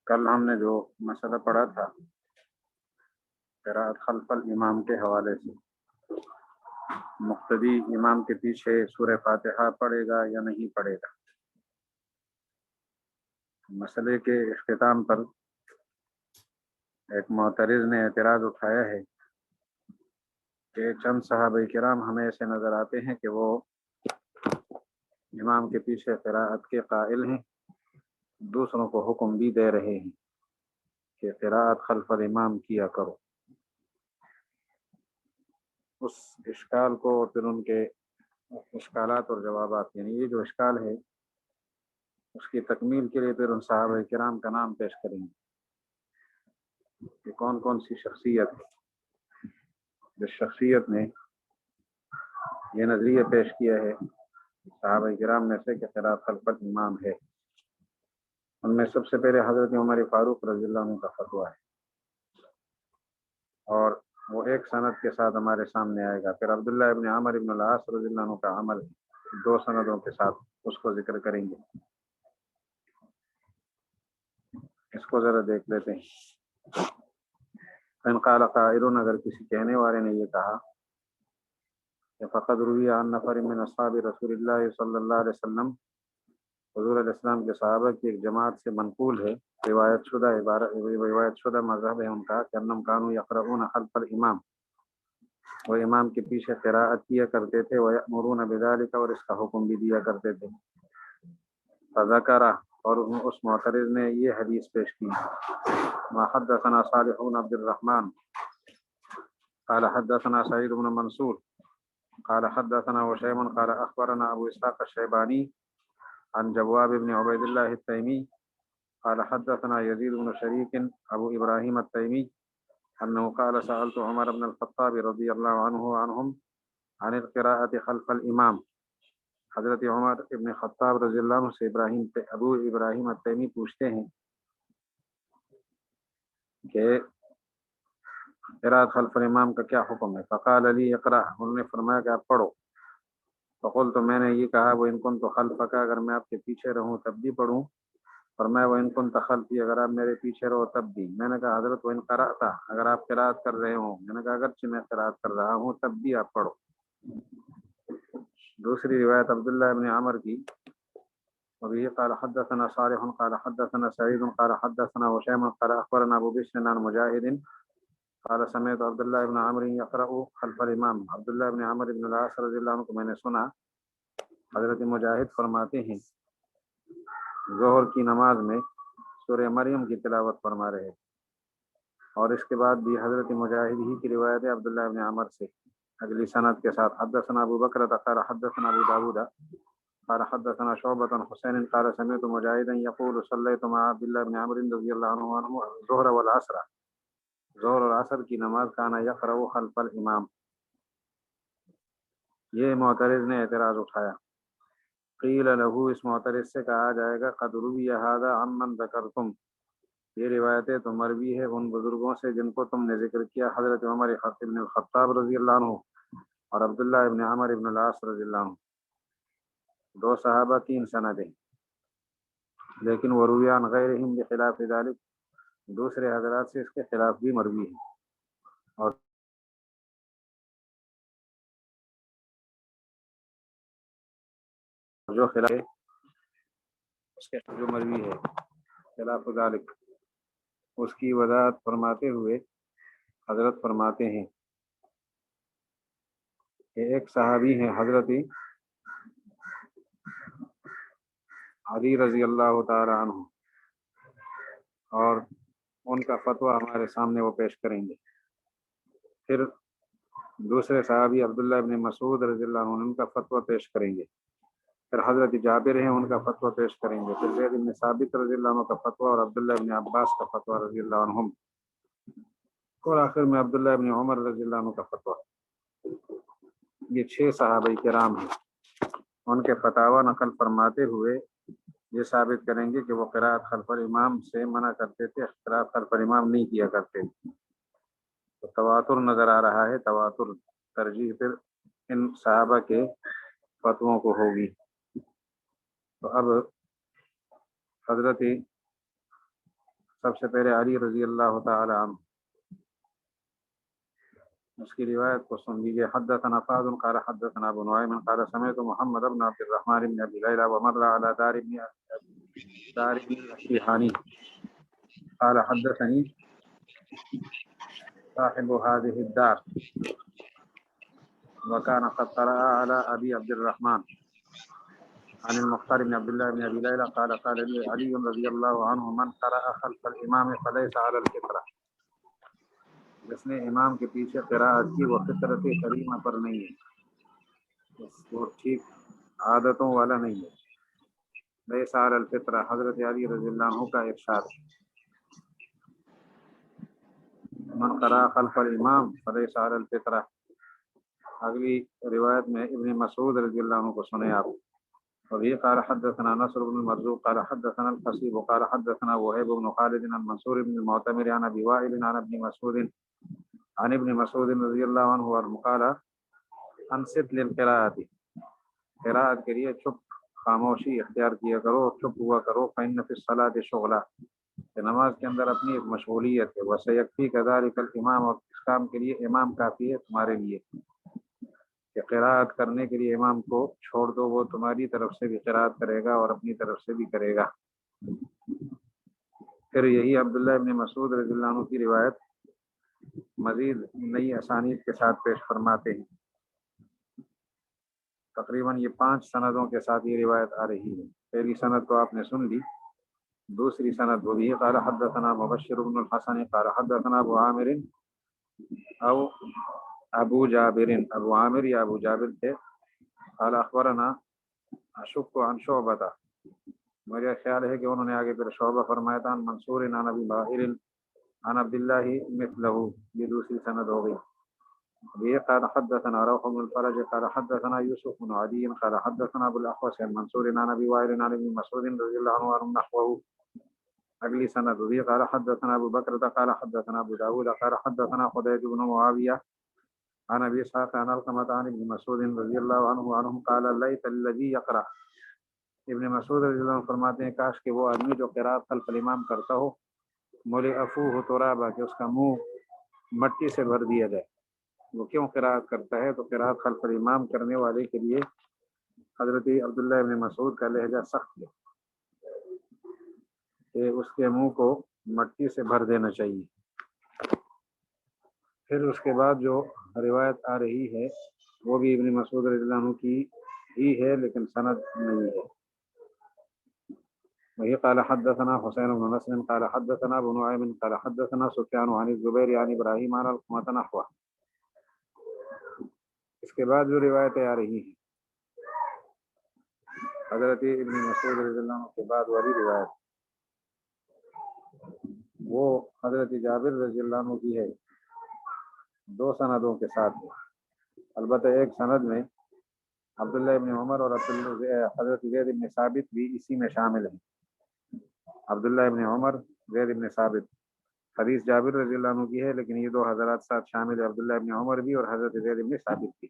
کل ہم نے جو مسئلہ پڑھا تھا قراءت خلف الامام کے حوالے سے، مقتدی امام کے پیچھے سورہ فاتحہ پڑھے گا یا نہیں پڑھے گا۔ مسئلے کے اختتام پر ایک معترض نے اعتراض اٹھایا ہے کہ چند صحابہ کرام ہمیں ایسے نظر آتے ہیں کہ وہ امام کے پیچھے قراءت کے قائل ہیں، دوسروں کو حکم بھی دے رہے ہیں کہ قراءت خلف الامام کیا کرو۔ اس اشکال کو اور پھر ان کے اشکالات اور جوابات، یعنی یہ جو اشکال ہے اس کی تکمیل کے لیے پھر ان صحابہ کرام کا نام پیش کریں گے کہ کون کون سی شخصیت ہے جس شخصیت نے یہ نظریہ پیش کیا ہے صحابہ کرام میں سے کہ قراءت خلف الامام ہے۔ ان میں سب سے پہلے حضرت عمر فاروق رضی اللہ عنہ کا فتویٰ ہے، اور وہ ایک سند کے ساتھ ہمارے سامنے آئے گا۔ پھر عبداللہ ابن عمر ابن العاص رضی اللہ عنہ کا عمل دو سندوں کے ساتھ اس کو ذکر کریں گے۔ اس کو ذرا دیکھ لیتے ہیں۔ ان قال قائل، اگر کسی کہنے والے نے یہ کہا کہ فقد روی عن نفر من اصحاب رسول اللہ صلی اللہ علیہ وسلم، حضور علیہ السلام کے صحابہ کی ایک جماعت سے منقول ہے، روایت شدہ مذہب ہے ان کا کہ انہم کانوا یقرؤون خلف الامام، وہ امام کے پیچھے قراءت کیا کرتے تھے، ویأمرون بذلک، اور اس کا حکم بھی دیا کرتے تھے۔ فذکر، اور اس معترض نے یہ حدیث پیش کی، ما حدثنا صالح بن عبد الرحمن قال حدثنا سعید بن منصور قال حدثنا وشيم قال اخبرنا ابو اسحاق الشيباني عن جواب بن عبید اللہ التیمی قال حدثنا يزيد بن شريك ابو ابراہیم التیمی انه قال سألت عمر بن الخطاب رضی اللہ عنهم عن القراءة خلف الامام۔ حضرت عمر ابن خطاب رضی اللہ عنہ سے ابو ابراہیم التیمی پوچھتے ہیں کہ قراءت خلف الامام کا کیا حکم ہے؟ فقال علی اقرأ، انہوں نے فرمایا کہ آپ پڑھو۔ فقلت، تو میں نے یہ کہا وہ ان كنت خلفک، اگر میں آپ کے پیچھے رہوں تب بھی پڑھوں؟ فرمایا وہ ان كنت خلفی، اگر آپ میرے پیچھے رہو تب بھی۔ میں نے کہا حضرت وہ ان قرأت، اگر آپ قراءت کر رہے ہوں؟ میں نے کہا اگرچہ میں قراءت کر رہا ہوں تب بھی آپ پڑھو۔ دوسری روایت عبداللہ ابن عمر کی، وبه قال حدثنا صالح قال حدثنا سعید قال حدثنا وشيم قال اخبرنا ابو بشر عن مجاهد قال سمعت عبداللہ ابن عمر یقرأ خلف الامام۔ عبداللہ ابن عمر ابن العاص رضی اللہ عنہ کو میں نے سنا حضرت مجاہد فرماتے ہیں ظہر کی نماز میں سورہ مریم کی تلاوت فرما رہے، اور اس کے بعد بھی حضرت مجاہد ہی کی روایت ہے عبداللہ ابن عمر سے اگلی سند کے ساتھ۔ حدثنا ابو بکر قال حدثنا ابو داود قال حدثنا شعبۃ عن حسین قال سمعت مجاہدا یقول صلیت مع عبداللہ ابن عمر رضی اللہ عنہ الظہر والعصر، ظہر اور عصر کی نماز کانا یقرأ خلف الامام۔ یہ معترض نے اعتراض اٹھایا، قیل له، اس معترض سے کہا جائے گا قد روی ھذا عمن ذکرتم، یہ روایتیں تو مروی ہے ان بزرگوں سے جن کو تم نے ذکر کیا، حضرت عمر ابن الخطاب رضی اللہ عنہ اور عبداللہ ابن عمر ابن العاص رضی اللہ عنہ، دو صحابہ تین سندیں، لیکن وہ روی عن غیرہم بخلاف ذلک، دوسرے حضرات سے اس کے خلاف بھی مروی ہے، اور جو خلاف اس کے جو مروی ہے خلاف ذلک، اس کی وضاحت فرماتے ہوئے حضرت فرماتے ہیں کہ ایک صحابی ہیں حضرت علی رضی اللہ تعالی عنہ، اور ان کا فتویٰ ہمارے سامنے وہ پیش کریں گے۔ پھر دوسرے صحابی عبداللہ ابن مسعود رضی اللہ عنہ ان کا فتویٰ پیش کریں گے، پھر حضرت جابر ہیں ان کا فتویٰ پیش کریں گے، پھر زید بن ثابت رضی اللہ عنہ کا فتویٰ اور عبداللہ ابن عباس کا فتویٰ رضی اللہ عنہم، اور آخر میں عبداللہ ابن عمر رضی اللہ عنہ کا فتویٰ۔ یہ 6 صحابہ کرام ہیں، ان کے فتاوی نقل فرماتے ہوئے یہ ثابت کریں گے کہ وہ قراءت خلف الامام سے منع کرتے تھے، قراءت خلف الامام نہیں کیا کرتے۔ تو تواتر نظر آ رہا ہے، تواتر ترجیح پھر ان صحابہ کے فتووں کو ہوگی۔ تو اب حضرت سب سے پہلے علی رضی اللہ تعالی عنہ اس کی روایت کو سن لیجیے. حدثنا فاض قال حدثنا ابو نعيم قال سمعت محمد بن عبد الرحمن بن ابي ليلى ومر على دار بن الشيحاني قال حدثني صاحب هذه الدار وكان قد قرأ على ابي عبد الرحمن عن المختار بن عبد الله بن ابي ليلى قال قال لي علي رضي الله عنه من قرأ خلف الامام فليس على الفطرة. جس نے امام کے پیچھے قراءت کی وہ فطرت کریمہ پر نہیں ہے، وہ ٹھیک عادتوں والا نہیں ہے. لیس علی الفطرہ حضرت علی رضی اللہ عنہ کا ارشاد. من قرأ خلف الامام فلیس علی الفطرہ. اگلی روایت میں ابن مسعود رضی اللہ عنہ کو سنے آپ. وبه قال حدثنا نصر بن المرزوق قال حدثنا القصيب قال حدثنا وهيب بن خالد عن منصور بن المعتمر عن ابي وائل عن ابن مسعود رضی اللہ عنہ قال انصت للقراءۃ. قراءت کے لیے چپ خاموشی اختیار کیا کرو، چپ ہوا کرو. فإن في الصلاة شغلہ، کہ نماز کے اندر اپنی ایک مشغولیت ہے. وسيكفيك ذلك الامام، اور اس کام کے لیے امام کافی ہے تمہارے لیے. کہ قراءت کرنے کے لیے امام کو چھوڑ دو، وہ تمہاری طرف سے بھی قراءت کرے گا اور اپنی طرف سے بھی کرے گا. پھر یہی عبداللہ ابن مسعود رضی اللہ عنہ کی روایت مزید نئی اسانید کے ساتھ پیش فرماتے ہیں. تقریباً یہ 5 سندوں کے ساتھ یہ روایت آ رہی ہے. پہلی سند تو آپ نے سن لی. دوسری سند وہ بھی قال حدثنا مبشر بن الحسن قال حدثنا ابو عامر او ابو جابر، ابو عامر یا ابو جابر تھے. قال اخبرنا اشک عن شعبہ، مجھے خیال ہے کہ انہوں نے آگے پھر شعبہ فرمایا تھا. منصور عن ابی باہر عن عبد اللہ مثلہ، یہ دوسری سند ہو گئی. یہ قال حدثنا روح بن الفرج قال حدثنا یوسف بن عدی قال حدثنا ابو الاحوص عن منصور عن ابی وائل عن ابن مسعود رضی اللہ عنہ نحوه. اگلی سند بھی قال حدثنا ابو بکر قال حدثنا ابو داود قال حدثنا خدیج بن معاویہ عن ابي اسحاق عن علقمة عن ابن مسعود رضی اللہ عنہ قال لیت الذی یقرأ. ابن مسعود رضی اللہ عنہ فرماتے ہیں کاش کہ وہ آدمی جو قرات خلف الامام کرتا ہو ملئفوہ ترابا، کہ اس کا منہ مٹی سے بھر دیا جائے. وہ کیوں قرات کرتا ہے؟ تو قرات خلف الامام کرنے والے کے لیے حضرت عبداللہ ابن مسعود کا لہجہ سخت ہے کہ اس کے منہ کو مٹی سے بھر دینا چاہیے. پھر اس کے بعد جو روایت آ رہی ہے وہ بھی ابن مسعود رضی اللہ عنہ کی ہی ہے لیکن سند نہیں ہے. وہی قال حدثنا حسین بن نصر قال حدثنا ابو نعیم قال حدثنا سفیان عن الزبیر عن ابراہیم عن علقمة نحوه. اس کے بعد جو روایتیں آ رہی ہیں حضرت ابن مسعود رضی اللہ عنہ کے بعد والی روایت وہ حضرت جابر رضی اللہ عنہ کی ہے 2 سندوں کے ساتھ. البتہ ایک سند میں عبداللہ ابن عمر اور حضرت زید ابن ثابت بھی اسی میں شامل ہیں. عبداللہ ابن عمر، زید ابن ثابت. حدیث جابر رضی اللہ عنہ کی ہے لیکن یہ 2 حضرات ساتھ شامل ہے، عبداللہ ابن عمر بھی اور حضرت زید ابن ثابت بھی.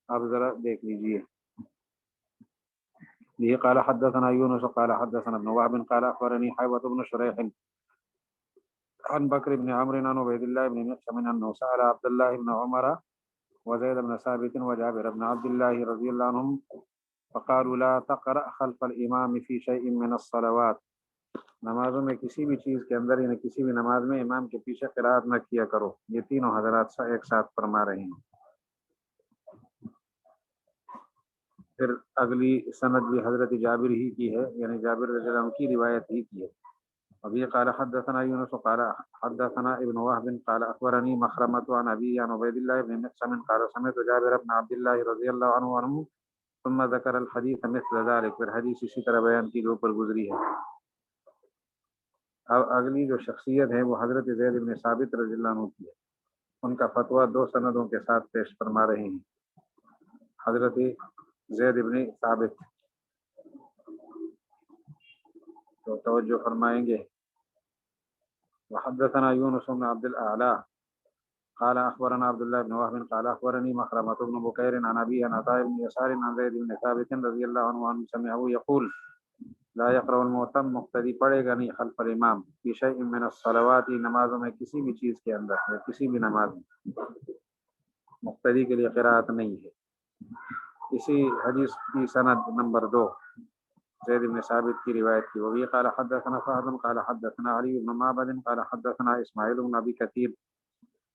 آپ ذرا دیکھ لیجئے. یہ قال حدثنا یونس قال حدثنا ابن وهب قال اخبرني حیوة بن شریح عن بکر بن عمرو عن عبید اللہ بن مقسم انه سأل عبد الله بن عمر وزید بن ثابت وجابر بن عبد الله رضی اللہ عنہم فقالوا لا تقرأ خلف الامام في شيء من الصلوات. نمازوں میں کسی بھی چیز کے اندر یعنی کسی بھی نماز میں امام کے پیچھے قرات نہ کیا کرو. یہ تینوں حضرات ایک ساتھ فرما رہے ہیں. پھر اگلی سند بھی حضرت جابر ہی کی ہے، یعنی جابر رضی اللہ عنہ کی روایت ہی کی ہے. ابھی قال حدثنا یونس قال حدثنا ابن وهب قال اخبرني مخرمة عن ابي عن عبید اللہ بن مقسم قال سمعت جابر بن عبد الله رضی اللہ عنہ ثم ذكر الحديث مثل ذلك. پھر حدیث اسی طرح بیان کی جو اوپر گزری ہے. اب اگلی جو شخصیت ہے وہ حضرت زید بن ثابت رضی اللہ عنہ کی ہے. ان کا فتویٰ 2 سندوں کے ساتھ پیش فرما رہے ہیں. حضرت زید ابن ثابت تو توجہ فرمائیں گے. وحدثنا یونس بن عبد الاعلی قال اخبرنا عبد الله بن وهب قال اخبرني مخرمة بن بكير عن ابي عن عطاء بن يسار عن زيد بن ثابت رضي الله عنه ان سمعه يقول لا يقرأ المؤتم مقتدی پڑھے گا نہیں خلف الامام فی شیء من الصلوات، نمازوں میں کسی بھی چیز کے اندر یا کسی بھی نماز میں مقتدی کے لیے قرأت نہیں ہے۔ اسی حدیث کی سند نمبر 2 زید بن ثابت کی روایت کی، وہی قال حدثنا فهد قال حدثنا علی بن معبد قال حدثنا اسماعیل بن ابی کثیر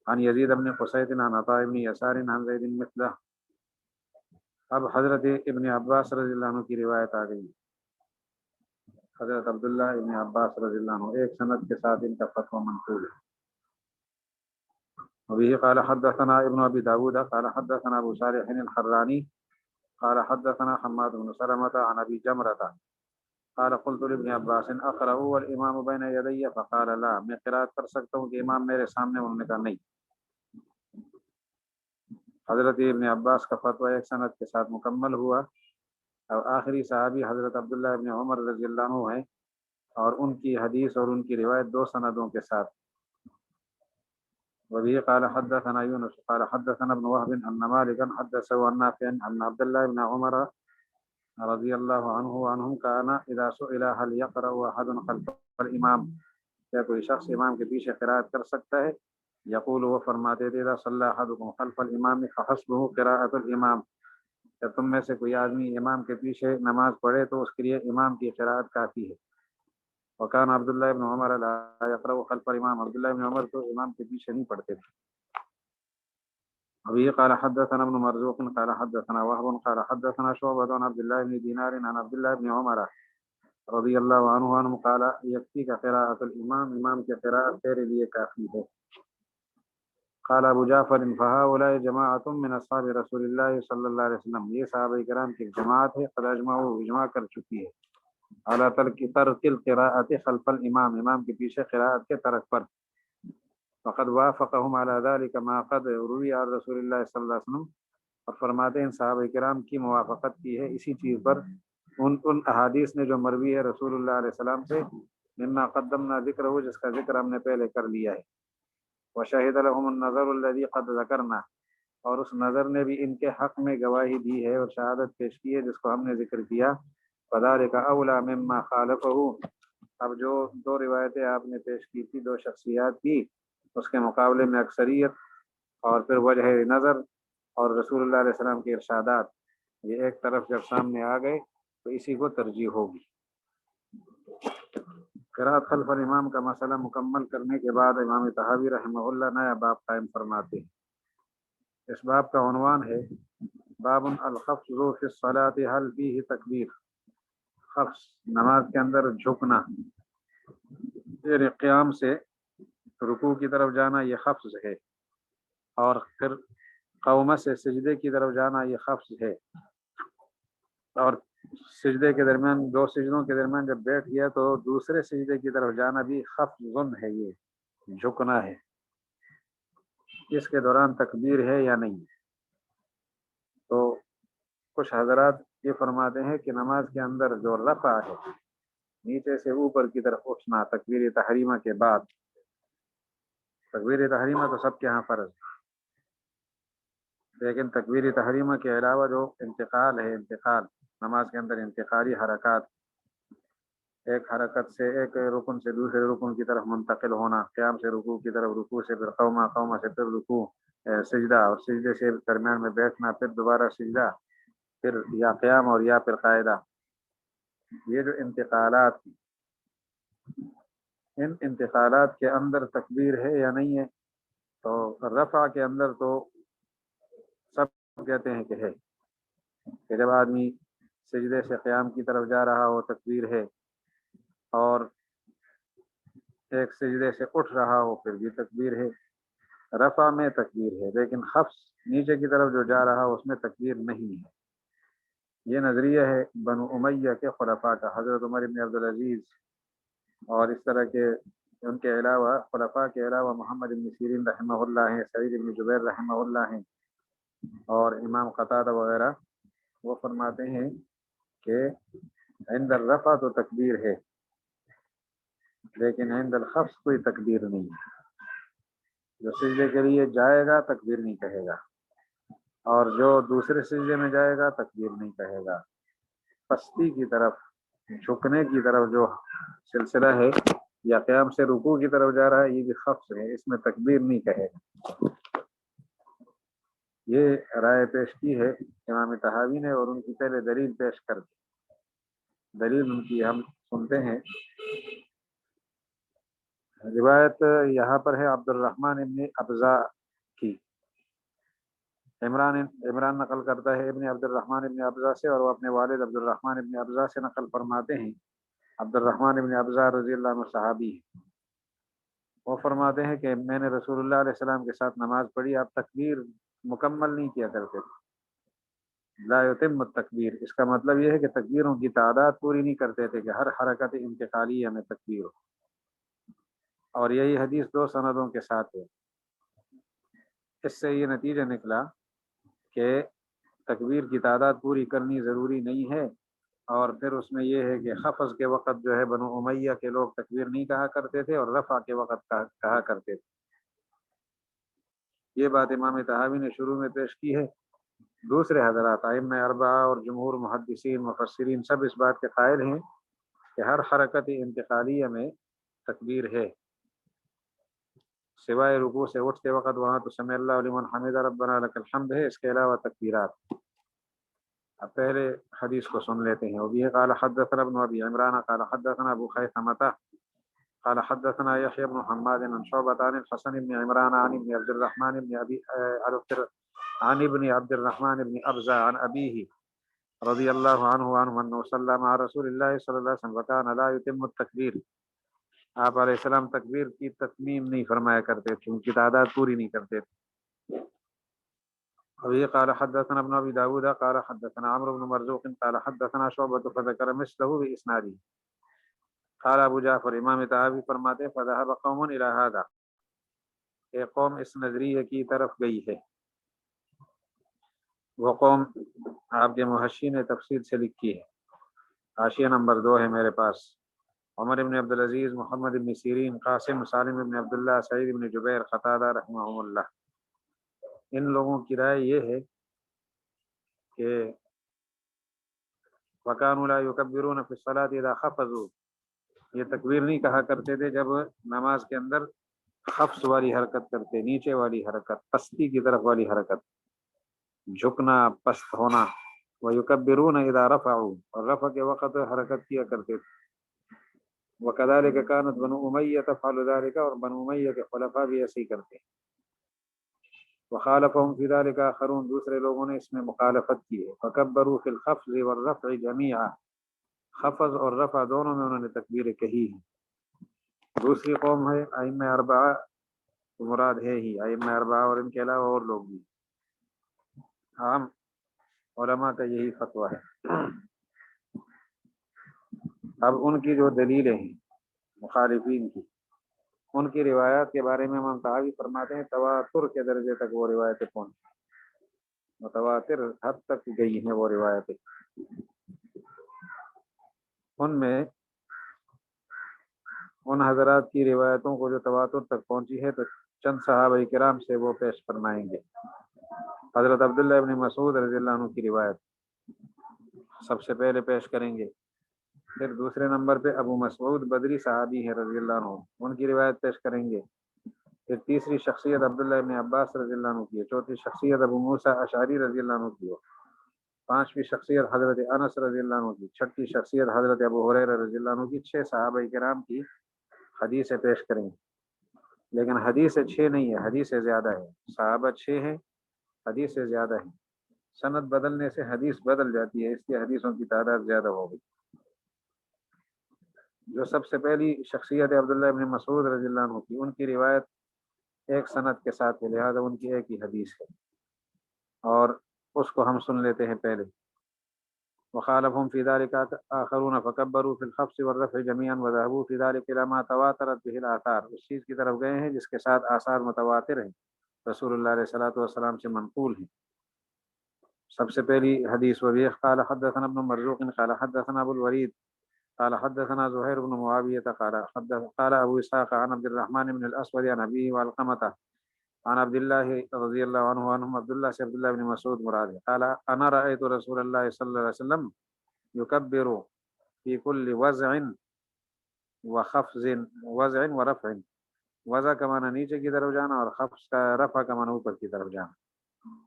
عن یزید بن قصیط عن عطاء بن یسار عن زید مثلہ۔ اب حضرت ابن عباس رضی اللہ عنہ کی روایت آ گئی، حضرت عبداللہ ابن عباس رضی اللہ عنہ، ایک سند کے ساتھ ان کا فتویٰ منقول ہے۔ وبه قال حدثنا ابن ابي داود قال حدثنا ابو صالح الحراني قال حدثنا حماد بن سلمة عن ابي جمرة قال قلت لابن عباس اقرأ والامام بين يدي فقال لا، میں قرأت کر سکتا ہوں کہ امام میرے سامنے، انہوں نے کہا نہیں۔ حضرت ابن عباس کا فتویٰ ایک سند کے ساتھ مکمل ہوا، اور آخری صحابی حضرت عبداللہ ابن عمر رضی اللہ عنہ ہیں، اور ان کی حدیث اور ان کی روایت 2 سندوں کے ساتھ۔ وبه قال حدثنا يونس قال حدثنا ابن وهب أن مالكا حدثه عن نافع أن عبد الله بن عمر رضي الله عنه وعنهم كان إذا سئل هل يقرأ أحد خلف الإمام، کیا کوئی شخص امام کے پیچھے قرأت کر سکتا ہے؟ یقول، وہ فرماتے تھے، اذا صلى أحدكم خلف الإمام فحسبه قراءة الإمام، جب تم میں سے کوئی آدمی امام کے پیچھے نماز پڑھے تو اس کے لیے امام کی قراءت کافی ہے۔ وکان عبداللہ ابن عمر لا یقرأ خلف الامام، عبداللہ ابن عمر تو امام کے پیچھے نہیں پڑھتے تھے۔ ابھی قال حدثنا ابن مرزوق قال حدثنا وهب قال حدثنا شعبة عن عبد الله بن دينار عن عبد الله بن عمر رضی اللہ عنہ قال یکفیک قراءة الامام، امام کی قراءت تیرے لیے کافی ہے۔ قال ابو جعفر فهؤلاء جماعة من اصحاب رسول اللہ صلی اللہ علیہ وسلم، یہ صحابہ کرام کی جماعت ہے، قد اجمعوا، اجماع کر چکی ہے، اعلیٰ ترک القراءت خلف الامام، امام کے پیچھے قراءت کے ترک پر۔ فقد وافقهم على ذلك ما قد روی عن رسول اللہ صلی اللہ علیہ وسلم، اور فرماتے ہیں صحابہ کرام کی موافقت کی ہے اسی چیز پر ان احادیث نے جو مروی ہے رسول اللہ علیہ السلام سے، مما قدمنا ذکرہ، جس کا ذکر ہم نے پہلے کر لیا ہے۔ وشهد لهم النظر الذي قد ذکرنا، اور اس نظر نے بھی ان کے حق میں گواہی دی ہے اور شہادت پیش کی ہے جس کو ہم نے ذکر کیا۔ فذلك اولا مما خالفه، اب جو 2 روایتیں آپ نے پیش کی تھی 2 شخصیات کی، اس کے مقابلے میں اکثریت اور پھر وجہ نظر اور رسول اللہ علیہ السلام کے ارشادات، یہ ایک طرف جب سامنے آ گئے تو اسی کو ترجیح ہوگی۔ قراءت خلف الامام کا مسئلہ مکمل کرنے کے بعد امام طحاوی رحمہ اللہ نیا باب قائم فرماتے ہیں۔ اس باب کا عنوان ہے باب الخفض فی الصلاة هل فیہ تکبیر، خفض نماز کے اندر جھکنا، پھر قیام سے رکوع کی طرف جانا یہ خفض ہے، اور پھر قومہ سے سجدے کی طرف جانا یہ خفض ہے، اور سجدے کے درمیان 2 سجدوں کے درمیان جب بیٹھ گیا تو دوسرے سجدے کی طرف جانا بھی خفض ہے، یہ جھکنا ہے۔ اس کے دوران تکبیر ہے یا نہیں؟ تو کچھ حضرات یہ فرماتے ہیں کہ نماز کے اندر جو رفع ہے، نیچے سے اوپر کی طرف اٹھنا تکبیر تحریمہ کے بعد، تکبیر تحریمہ تو سب کے ہاں فرض ہے، لیکن تکبیر تحریمہ کے علاوہ جو انتقال ہے، انتقال نماز کے اندر انتقالی حرکات، ایک حرکت سے ایک رکن سے دوسرے رکن کی طرف منتقل ہونا، قیام سے رکوع کی طرف، رکوع سے پھر قومہ، قومہ سے پھر رکوع، سجدہ، اور سجدے سے درمیان میں بیٹھنا، پھر دوبارہ سجدہ، پھر یا قیام اور یا پھر قاعدہ، یہ جو انتقالات، ان انتقالات کے اندر تکبیر ہے یا نہیں ہے؟ تو رفع کے اندر تو سب کہتے ہیں کہ ہے، کہ جب آدمی سجدے سے قیام کی طرف جا رہا ہو تکبیر ہے، اور ایک سجدے سے اٹھ رہا ہو پھر بھی تکبیر ہے، رفع میں تکبیر ہے، لیکن خفض نیچے کی طرف جو جا رہا ہو اس میں تکبیر نہیں ہے۔ یہ نظریہ ہے بنو امیہ کے خلفاء کا، حضرت عمر بن عبدالعزیز اور اس طرح کے ان کے علاوہ خلفاء کے علاوہ محمد بن سیرین رحمہ اللہ ہیں، سعید بن جبیر رحمہ اللہ ہیں، اور امام قتادہ وغیرہ، وہ فرماتے ہیں کہ عند الرفع تو تکبیر ہے، لیکن عند الخفض کوئی تکبیر نہیں ہے۔ جو سجدے کے لیے جائے گا تکبیر نہیں کہے گا، اور جو دوسرے سجدے میں جائے گا تکبیر نہیں کہے گا۔ پستی کی طرف، جھکنے کی طرف جو سلسلہ ہے یا قیام سے رکوع کی طرف جا رہا ہے، یہ بھی خفض ہے، اس میں تکبیر نہیں کہے گا۔ یہ رائے پیش کی ہے امام طحاوی نے، اور ان کی پہلے دلیل پیش کر دی۔ دلیل ان کی ہم سنتے ہیں۔ روایت یہاں پر ہے عبد الرحمن ابن ابزا کی۔ عمران نقل کرتا ہے ابن عبد الرحمن ابن ابزا سے، اور وہ اپنے والد عبد الرحمن ابن ابزا سے نقل فرماتے ہیں۔ عبد الرحمن ابن ابزا رضی اللہ عنہ صحابی ہیں۔ وہ فرماتے ہیں کہ میں نے رسول اللہ علیہ السلام کے ساتھ نماز پڑھی، آپ تکبیر مکمل نہیں کیا کرتے تھے، لا یتم التکبیر۔ اس کا مطلب یہ ہے کہ تکبیروں کی تعداد پوری نہیں کرتے تھے، کہ ہر حرکت انتقالیہ میں تکبیر ہو، اور یہی حدیث 2 سندوں کے ساتھ ہے۔ اس سے یہ نتیجہ نکلا کہ تکبیر کی تعداد پوری کرنی ضروری نہیں ہے، اور پھر اس میں یہ ہے کہ خفض کے وقت جو ہے بنو امیہ کے لوگ تکبیر نہیں کہا کرتے تھے، اور رفع کے وقت کہا کرتے تھے۔ یہ بات امام طحاوی نے شروع میں پیش کی ہے۔ دوسرے حضرات ائمہ اربعہ اور جمہور محدثین مفسرین سب اس بات کے قائل ہیں کہ ہر حرکت انتقالیہ میں تکبیر ہے، سوائے رکوع سے اٹھتے وقت، وہاں تو سمع اللہ لمن حمدہ ربنا لک الحمد ہے، اس کے علاوہ تکبیرات۔ اب پہلے حدیث کو سن لیتے ہیں۔ وبه قال حدثنا ابن ابي عمران قال حدثنا ابو خيثمة قال حدثنا يحيى بن حماد عن شعبة عن الحسن بن عمران عن ابن عبد الرحمن بن ابي عن ابن عبد الرحمن بن ابزة عن ابيه رضي الله عنه انه صلى مع رسول الله صلى الله عليه وسلم وكان لا يتم التكبير۔ آپ علیہ السلام تکبیر کی تتمیم نہیں فرمایا کرتے تھے، ان کی تعداد پوری نہیں کرتے تھے۔ ابھی قال حدثنا ابن ابي داود قال حدثنا عمرو بن مرزوق قال حدثنا شعبة فذكر مثله باسناده۔ قال ابو جعفر امام طحاوی فرماتے ہیں فذهب قوم الى هذا، ایک قوم اس نظریے کی طرف گئی ہے۔ وہ قوم آپ کے محشی نے تفصیل سے لکھی ہے، حاشیہ نمبر 2 ہے میرے پاس۔ عمر بن عبدالعزیز، محمد بن سیرین، قاسم، سالم بن عبداللہ، سعید بن جبیر، قتادہ رحمہم اللہ، ان لوگوں کی رائے یہ ہے کہ وَكَانُوا لَا يُكَبِّرُونَ فِي الصَّلَاةِ إِذَا خَفَضُوا، یہ تکبیر نہیں کہا کرتے تھے جب نماز کے اندر خفض والی حرکت کرتے، نیچے والی حرکت، پستی کی طرف والی حرکت، جھکنا، پست ہونا۔ وَيُكَبِّرُونَ إِذَا رَفَعُوا، اور رفع کے وقت حرکت کیا کرتے تھے۔ وَكَذَلِكَ كَانَتْ بنو امیہ تفعل ذلك، اور بنو امیہ کے خلفاء بھی ایسے ہی کرتے ہیں۔ وخالفهم في ذلك آخرون، دوسرے لوگوں نے اس میں مخالفت کی ہے۔ فكبروا في الخفض والرفع جميعا، خفض اور رفع دونوں میں انہوں نے تکبیریں کہی ہیں۔ دوسری قوم ہے ائمہ اربعہ، مراد ہے ہی ائمہ اربعہ، اور ان کے علاوہ اور لوگ بھی، عام علماء کا یہی فتویٰ ہے۔ اب ان کی جو دلیلیں ہیں مخالفین کی، ان کی روایات کے بارے میں امام طحاوی فرماتے ہیں تواتر کے درجے تک وہ روایتیں پہنچی، متواتر حد تک گئی ہیں وہ روایتیں۔ ان میں ان حضرات کی روایتوں کو جو تواتر تک پہنچی ہے تو چند صحابہ کرام سے وہ پیش فرمائیں گے۔ حضرت عبداللہ ابن مسعود رضی اللہ عنہ کی روایت سب سے پہلے پیش کریں گے، پھر دوسرے نمبر پہ ابو مسعود بدری صحابی ہے رضی اللہ عنہ، ان کی روایت پیش کریں گے۔ پھر تیسری شخصیت عبداللہ ابن عباس رضی اللہ عنہ کی ہے، چوتھی شخصیت ابو موسیٰ اشعری رضی اللہ عنہ کی ہے، پانچویں شخصیت حضرت انس رضی اللہ عنہ کی، چھٹی شخصیت حضرت ابو ہریرہ رضی اللہ عنہ کی۔ 6 صحابہ کرام کی حدیث پیش کریں گے، لیکن حدیث 6 نہیں ہے، حدیث زیادہ ہے۔ صحابہ 6 ہیں، حدیث زیادہ ہے۔ سند بدلنے سے حدیث بدل جاتی ہے، اس لیے حدیثوں کی تعداد زیادہ ہو گئی۔ جو سب سے پہلی شخصیت عبداللہ ابن مسعود رضی اللہ عنہ کی، ان کی روایت ایک سند کے ساتھ ہے، لہذا ان کی ایک ہی حدیث ہے، اور اس کو ہم سن لیتے ہیں پہلے۔ وخالفهم في ذلك آخرون فكبروا في الخفض والرفع جميعا وذهبوا في ذلك الى ما تواترت به الاثار، اس چیز کی طرف گئے ہیں جس کے ساتھ آثار متواتر ہیں، رسول اللہ علیہ الصلوۃ والسلام سے منقول ہیں۔ سب سے پہلی حدیث وبی قال حدثنا ابن مرزوق قال حدثنا ابو الولید قال حدثنا زهير بن معاوية قال ابو اسحاق عن عبد الرحمن بن الاسود عن ابيه وعلقمة عن عبد الله رضي الله عنه عنهم عبد الله سے عبداللہ بن مسعود مراد ہے قال انا رأيت رسول الله صلی اللہ علیہ وسلم يكبر في كل وضع وخفض وضع ورفع وضع کا معنی نیچے کی طرف جانا اور خفض کا رفع کا معنی اوپر کی طرف جانا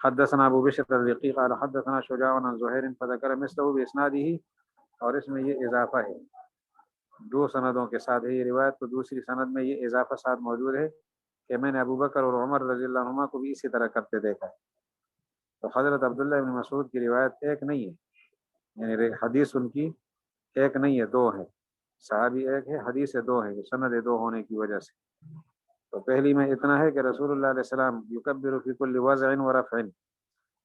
حدثنا ابو بشر الرقی قال حدثنا شجاع عن زهير فذكر مثله باسناده اور اس میں یہ اضافہ ہے دو سندوں کے ساتھ ہے یہ روایت تو دوسری سند میں یہ اضافہ ساتھ موجود ہے کہ میں نے ابو بکر اور عمر رضی اللہ عنہما کو بھی اسی طرح کرتے دیکھا ہے تو حضرت عبداللہ بن مسعود کی روایت ایک نہیں ہے یعنی حدیث ان کی ایک نہیں ہے دو ہے صحابی ایک ہے حدیث دو ہے سند دو ہونے کی وجہ سے تو پہلی میں اتنا ہے کہ رسول اللہ علیہ السلام یکبر فی کل وضع ورفع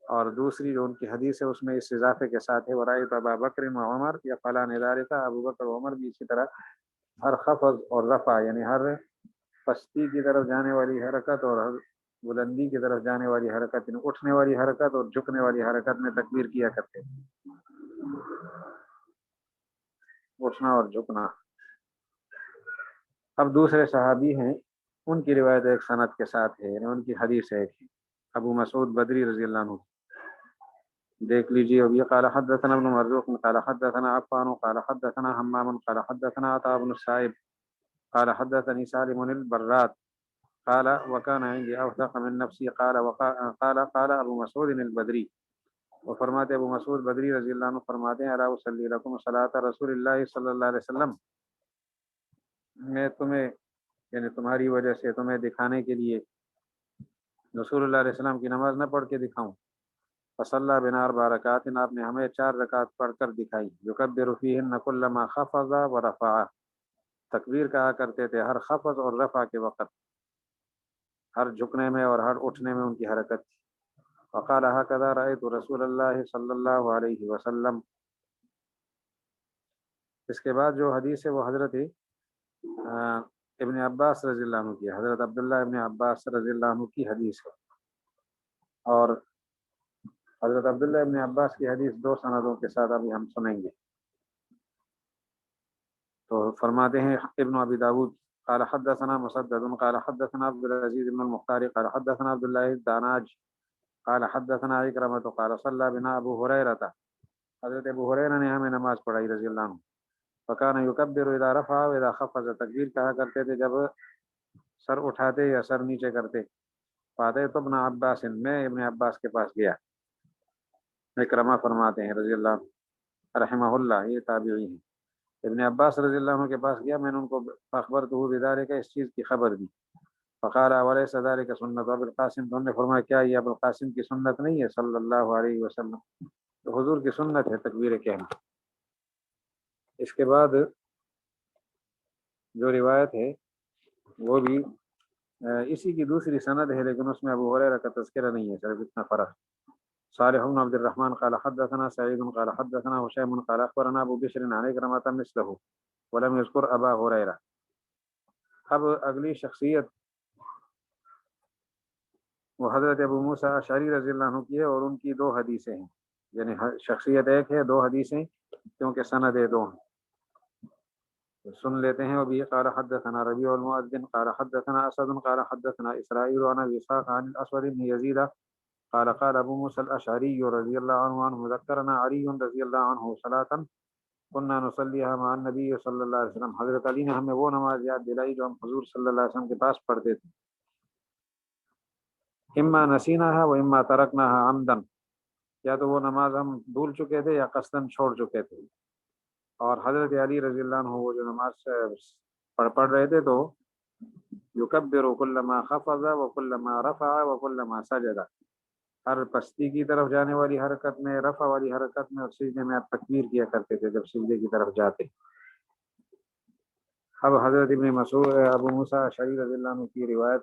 اور دوسری جو ان کی حدیث ہے اس میں اس اضافے کے ساتھ ہے ورأیت ابا بکر و عمر یا فلان ذالک ابو بکر و عمر بھی اسی طرح ہر خفض اور رفع یعنی ہر پستی کی طرف جانے والی حرکت اور ہر بلندی کی طرف جانے والی حرکت یعنی اٹھنے والی حرکت اور جھکنے والی حرکت میں تکبیر کیا کرتے اٹھنا اور جھکنا اب دوسرے صحابی ہیں ان کی روایت ایک سند کے ساتھ ہے یعنی ان کی حدیث ایک ہے ابو مسعود بدری رضی اللہ عنہ دیکھ لیجیے اب یہ قال حدثنا ابن مرزوق قال حدثنا عفان قال حدثنا حمام قال حدثنا عطاء بن السائب قال حدثني سالم البرات قال وكان عندي اوثق من نفسي قال ابو مسعود البدری وہ فرماتے ابو مسعود بدری رضی اللہ عنہ فرماتے ہیں الا اصلی لكم صلاۃ رسول اللہ صلی اللہ علیہ وسلم میں تمہیں یعنی تمہاری وجہ سے تمہیں دکھانے کے لیے رسول اللہ علیہ السلام کی نماز نہ پڑھ کے دکھاؤں فصلی بنا 4 رکعات آپ نے ہمیں 4 رکعات پڑھ کر دکھائی یکبر فیہن کل ما خفض ورفع تکبیر کہا کرتے تھے ہر خفض اور رفع کے وقت ہر جھکنے میں اور ہر اٹھنے میں ان کی حرکت تھی وقال هكذا رأيت رسول اللہ صلی اللہ علیہ وسلم اس کے بعد جو حدیث ہے وہ حضرت ابن عباس رضی اللہ عنہ کی حضرت عبداللہ ابن عباس رضی اللہ عنہ کی حدیث ہے اور حضرت عبداللہ ابن عباس کی حدیث 2 سندوں کے ساتھ ابھی ہم سنیں گے تو فرماتے ہیں ابن ابی داود قال حدثنا مسدد قال حدثنا عبد العزيز بن المختار قال حدثنا عبد الله الداناج قال حدثنا اکرمۃ قال صلى بنا ابو هريرہ حضرت ابو ہریرہ نے ہمیں نماز پڑھائی رضی اللہ عنہ فكان يكبر اذا رفع واذا خفض تکبیر کہا کرتے تھے جب سر اٹھاتے یا سر نیچے کرتے فاتحت ابن عباس میں ابن عباس کے پاس گیا اکرمہ فرماتے ہیں رضی اللہ عنہ رحمہ اللہ یہ تابعی ہیں ابن عباس رضی اللہ عنہ کے پاس گیا میں نے ان کو اخبرته بذلك اس چیز کی خبر دی فقال وليس ذلك سنت ابو القاسم تو نے فرمایا کیا یہ ابو القاسم کی سنت نہیں ہے صلی اللہ علیہ وسلم تو حضور کی سنت ہے تکبیر کہنا اس کے بعد جو روایت ہے وہ بھی اسی کی دوسری سند ہے لیکن اس میں ابو ہریرہ کا تذکرہ نہیں ہے صرف اتنا فرق صالح بن عبد الرحمن قال حدثنا سعيد قال حدثنا هشام قال اخبرنا ابو بشر عن اکرمۃ مثله ولم يذكر ابا هريرہ اب اگلی شخصیت وہ حضرت ابو موسیٰ اشعری رضی اللہ عنہ کی ہے اور ان کی 2 حدیثیں ہیں یعنی شخصیت ایک ہے 2 حدیثیں کیونکہ سند 2 ہیں سن لیتے ہیں ابھی قال حدثنا ربيع المؤذن قال حدثنا اسد قال حدثنا اسرائيل عن ابي اسحاق عن الاسود بن يزيد قال قال ابو موسى الاشعري رضي الله عنه ذكرنا علي رضي الله عنه صلاة كنا نصليها مع النبي صلی اللہ علیہ وسلم حضرت علی نے ہمیں وہ نماز یاد دلائی جو ہم حضور صلی اللہ علیہ وسلم کے پاس پڑھتے تھے اما نسیناها و اما ترکناها عمدا یا تو وہ نماز ہم بھول چکے تھے یا قصدن چھوڑ چکے تھے اور حضرت علی رضی اللہ عنہ وہ جو نماز پڑھ رہے تھے تو یکبر کل ما خفض و کل ما رفع و کل ما سجد ہر پستی کی طرف جانے والی حرکت میں رفع والی حرکت میں اور سجدے میں آپ تکبیر کیا کرتے تھے جب سجدے کی طرف جاتے اب حضرت ابن مسعود ابو موسیٰ اشعری رضی اللہ عنہ کی روایت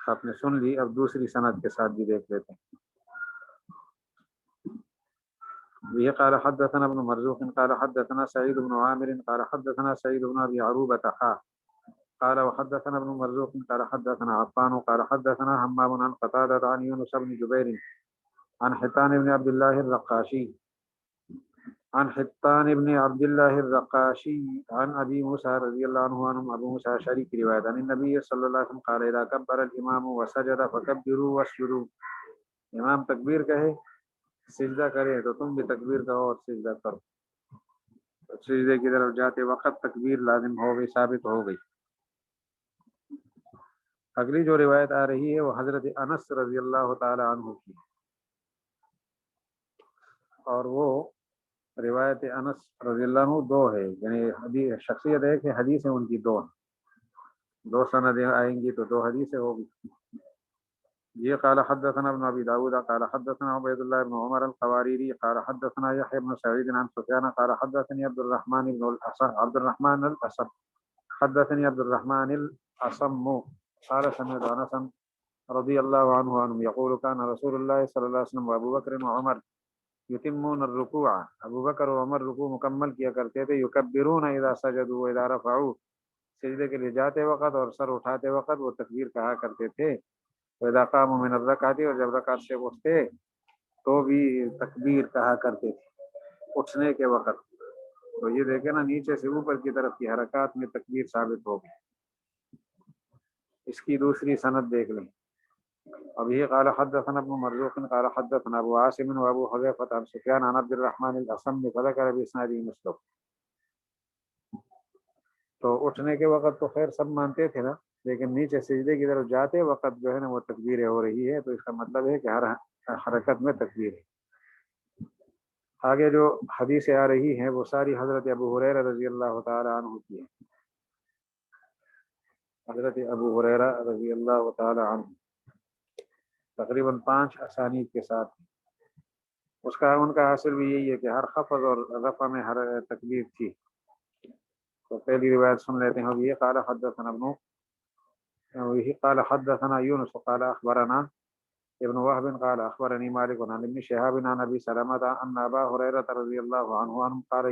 آپ نے سن لی اب دوسری سند کے ساتھ بھی دیکھ لیتے ہیں یہ قال حدثنا ابن مرزوق قال حدثنا سعيد بن عامر قال حدثنا سعيد بن ابي عروبة قال وحدثنا ابن مرزوق قال حدثنا عفان قال حدثنا حمام عن قتادة عن يونس بن جبير عن حيتان بن عبد الله الرقاشي عن حطان ابن عبد الله الرقاشي عن ابي موسى رضي الله عنه عن ابو موسى شريك روایت عن النبي صلى الله عليه وسلم قال اذا كبر الامام وسجد فكبروا واسجدوا، امام تکبیر کہے سجدہ کرے تو تم بھی تکبیر کہو اور سجدہ کرو. سجدے کی طرف جاتے وقت تکبیر لازم ہو گئی، ثابت ہو گئی. اگلی جو روایت آ رہی ہے وہ حضرت انس رضی اللہ تعالی عنہ کی، اور وہ روایت انس رضی اللہ عنہ دو ہے، یعنی شخصیت ہے کہ حدیثیں ان کی دو ہیں، دو سندیں آئیں گی تو دو حدیثیں ہوگی. یہ قال حدثنا ابن ابي داود قال حدثنا عبيد الله بن عمر القواريري قال حدثنا يحيى بن سعيد عن سفيان قال حدثني عبد الرحمن الأصم حدثني عبد الرحمن الأصم قال سمعت انس رضي الله عنه يقول كان رسول الله صلى الله عليه وسلم وابو بكر وعمر یتمون الرکوع، ابو بکر و عمر رکوع مکمل کیا کرتے تھے، یکبرون اذا سجدوا و اذا رفعوا، سجدے کے لیے جاتے وقت اور سر اٹھاتے وقت وہ تکبیر کہا کرتے تھے. و اذا قاموا من الرکعۃ، اور جب رکعت سے اٹھتے تو بھی تکبیر کہا کرتے تھے اٹھنے کے وقت. تو یہ دیکھیں نا، نیچے سے اوپر کی طرف کی حرکات میں تکبیر ثابت ہو گئی. اس کی دوسری سند دیکھ لیں. ابھی قال حدثنا ابن مرزوق قال حدثنا ابو عاصم وابو حذیفہ عن سفیان عن عبد الرحمن الأصم فذكر باسناده مثله. تو اٹھنے کے وقت تو خیر سب مانتے تھے نا، لیکن نیچے سجدے کی طرف جاتے وقت جو ہے نا وہ تکبیریں ہو رہی ہے، تو اس کا مطلب ہے کہ ہر حرکت میں تکبیر ہے. آگے جو حدیثیں آ رہی ہیں وہ ساری حضرت ابو ہریرہ رضی اللہ تعالی عنہ کی ہیں. حضرت ابو ہریرہ رضی اللہ تعالی عنہ تقریباً 5 اسانید کے ساتھ. ان کا حاصل بھی یہی ہے کہ ہر خفض اور رفع میں ہر تکبیر تھی. تو پہلی روایت سن لیتے ہیں. یہ قال حدثنا یونس قال اخبرنا ابن وهب قال اخبرني مالك عن ابن شهاب عن ابي سلمة ان ابا هريرة رضي الله عنه قال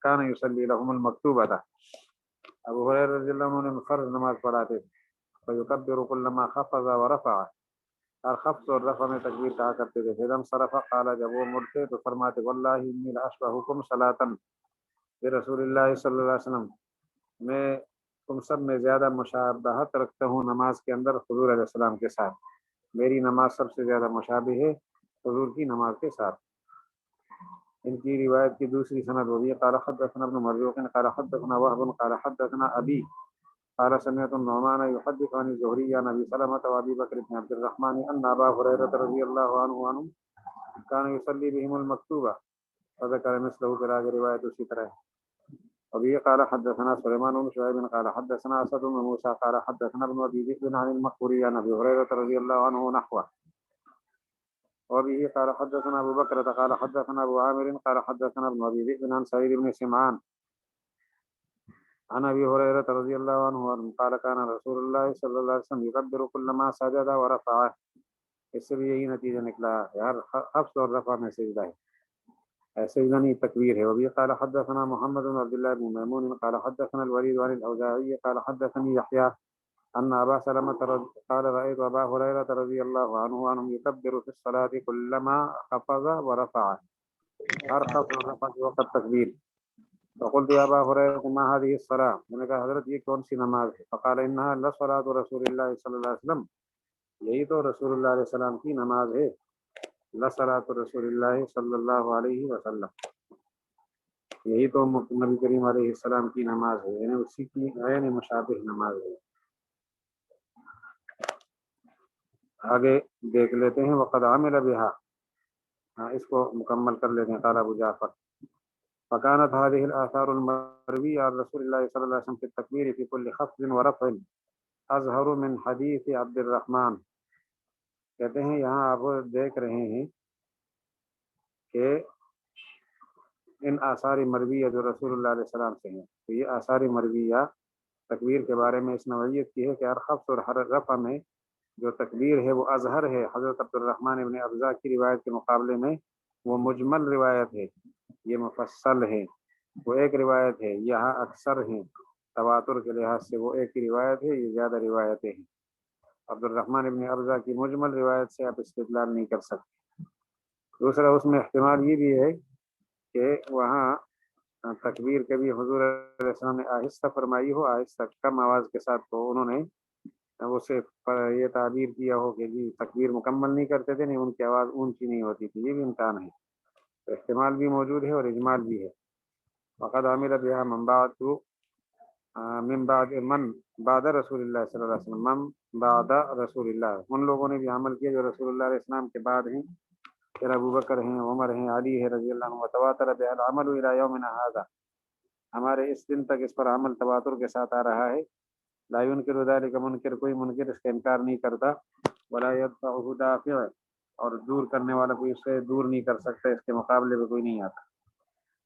كان يصلي لهم المكتوبة. ابو هريرة رضی اللہ عنہ فرض نماز پڑھاتے تھے، فيكبر كلما خفض ورفع، ہر خفض اور رفع میں تکبیر کہا کرتے تھے. فیضا انصرف قال، جب وہ مڑتے تو فرماتے واللہ انی لاشبہکم صلاۃ برسول اللہ صلی اللہ علیہ وسلم، میں تم سب میں زیادہ مشابہت رکھتا ہوں نماز کے اندر حضور علیہ السلام کے ساتھ، میری نماز سب سے زیادہ مشابہ ہے حضور کی نماز کے ساتھ. ان کی روایت کی دوسری سند وہ بھی قال حدثنا ابن مرزوق قال حدثنا وهب قال حدثنا ابي قال سمعت النعمان يحدث عن الزهري عن ابي سلمة وابي بكر بن عبد الرحمن ان ابا هريرة رضي الله عنه كان يصلي بهم المكتوبة وذكر مثله في روایت اسی طرح. ابھی قال حدثنا سليمان بن شعيب قال حدثنا اسد بن موسى قال حدثنا ابن ابي ذئب عن المقبوري عن ابي هريرة رضي الله عنه نحوه. وبه قال حدثنا ابو بكر قال حدثنا ابو عامر قال حدثنا ابن ابي ذئب عن سعيد بن سمعان عن ابي هريرة رضي الله عنه قال كان رسول الله صلى الله عليه وسلم يكبر كلما سجد ورفع. اس سے بھی یہی نتیجہ نکلا ہے، ہر خفض اور رفع میں سجدہ ہے، ایسے ہی نہیں تکبیر ہے. وبه قال حدثنا محمد بن عبد الله بن ميمون قال حدثنا الوليد عن الاوزاعي قال حدثني يحيى ان ابا سلمة قال رايت ابا هريرة رضي الله عنه يكبر في الصلاة كلما خفض ورفع، ہر خفض اور رفع کے وقت تکبیر. فقلت يا ابا هريرة ما هذه الصلاة، میں نے کہا حضرت یہ کون سی نماز ہے؟ فقال انها لصلاة رسول الله صلى الله عليه وسلم، یہی تو رسول اللہ علیہ السلام کی نماز ہے. لصلاة رسول اللہ صلی اللہ علیہ وسلم، یہی تو نبی کریم علیہ السلام کی نماز ہے، یعنی اسی کی عین مشابہ نماز ہے. آگے دیکھ لیتے ہیں. وقد عمل بها، اس کو مکمل کر لیتے ہیں. قال ابو جعفر فكانت هذه الآثار المروية عن رسول الله صلى الله عليه وسلم في التكبير في كل خفض ورفع أظهر من حديث عبد الرحمن. کہتے ہیں یہاں آپ دیکھ رہے ہیں کہ ان آثار مرویہ جو رسول اللہ علیہ السلام سے ہیں، تو یہ آثار مرویہ تکبیر کے بارے میں اس نوعیت کی ہے کہ ہر خفض اور ہر رفع میں جو تکبیر ہے وہ اظہر ہے. حضرت عبد الرحمن ابن ابزا کی روایت کے مقابلے میں وہ مجمل روایت ہے، یہ مفصل ہے. وہ ایک روایت ہے، یہاں اکثر ہیں، تواتر کے لحاظ سے وہ ایک ہی روایت ہے، یہ زیادہ روایتیں ہیں. عبد الرحمن ابن ابزا کی مجمل روایت سے آپ استدلال نہیں کر سکتے. دوسرا اس میں احتمال یہ بھی ہے کہ وہاں تکبیر کبھی حضور علیہ السلام نے آہستہ فرمائی ہو، آہستہ کم آواز کے ساتھ، تو انہوں نے اسے یہ تعبیر کیا ہو کہ جی تکبیر مکمل نہیں کرتے تھے، نہیں ان کی آواز اونچی نہیں ہوتی تھی، یہ بھی امکان ہے، تو احتمال بھی موجود ہے اور اجمال بھی ہے۔ وقد عمل بها من بعد رسول اللہ صلی اللہ علیہ وسلم، من بعد رسول اللہ، ان لوگوں نے بھی عمل کیا جو رسول اللہ علیہ السلام کے بعد ہیں، پھر ابو بکر ہیں، عمر ہیں، علی ہے رضی اللہ عنہ، وتواتر بها العمل الى یومنا هذا، ہمارے اس دن تک اس پر عمل تواتر کے ساتھ آ رہا ہے۔ لا ينکر ذلك منکر، کوئی منکر اس کا انکار نہیں کرتا، ولا يدفعه دافع، اور دور کرنے والا کوئی اسے دور نہیں کر سکتا، اس کے مقابلے میں کوئی نہیں آتا۔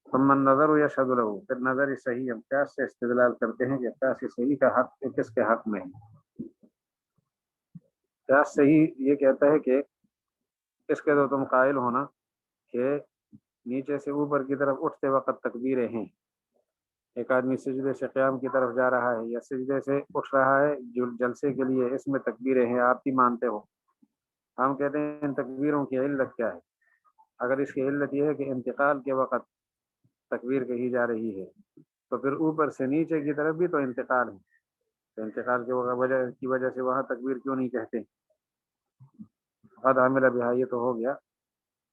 ثم النظر يشهد له، پھر نظر صحیح، ہم قیاس سے استدلال کرتے ہیں کہ قیاس صحیح کا حق کس کے حق میں ہے۔ قیاس صحیح یہ کہتا ہے کہ اس کے تو تم قائل ہونا کہ نیچے سے اوپر کی طرف اٹھتے وقت تکبیریں ہیں، ایک آدمی سجدے سے قیام کی طرف جا رہا ہے یا سجدے سے اٹھ رہا ہے جو جلسے کے لیے، اس میں تکبیریں ہیں، آپ بھی مانتے ہو، ہم کہتے ہیں ان تکبیروں کی علت کیا ہے؟ اگر اس کی علت یہ ہے کہ انتقال کے وقت تکبیر کہی جا رہی ہے، تو پھر اوپر سے نیچے کی طرف بھی تو انتقال ہے، تو انتقال کی وجہ سے وہاں تکبیر کیوں نہیں کہتے؟ قد عمل بها، یہ تو ہو گیا۔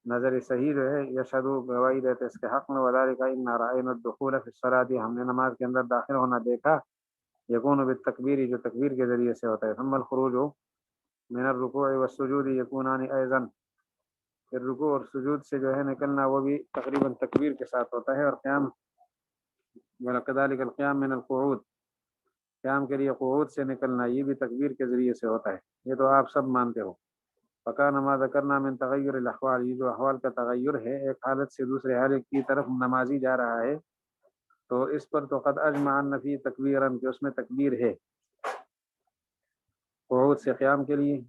نظر صحیح جو ہے یشہد گواہی دیتے اس کے حق میں، وذالک ان رأینا الدخول فی الصلاۃ، ہم نے نماز کے اندر داخل ہونا دیکھا، یکون بالتکبیر، جو تکبیر کے ذریعے سے ہوتا ہے، ثم الخروج من الرکوع والسجود یکونان ایضا، پھر رکوع اور سجود سے جو ہے نکلنا وہ بھی تقریباً تکبیر کے ساتھ ہوتا ہے، اور قیام وکذالک القیام من القعود، قیام کے لیے قعود سے نکلنا یہ بھی تکبیر کے ذریعے سے ہوتا ہے، یہ تو آپ سب مانتے ہو۔ فکان ما ذکرنا من تغیر الاحوال، یہ جو احوال کا تغیر ہے، ایک حالت سے دوسرے حالت کی طرف نمازی جا رہا ہے، تو اس پر تو قد اجمع ان فی تکبیرا، کہ اس میں تکبیر ہے، قعود سے قیام کے لیے،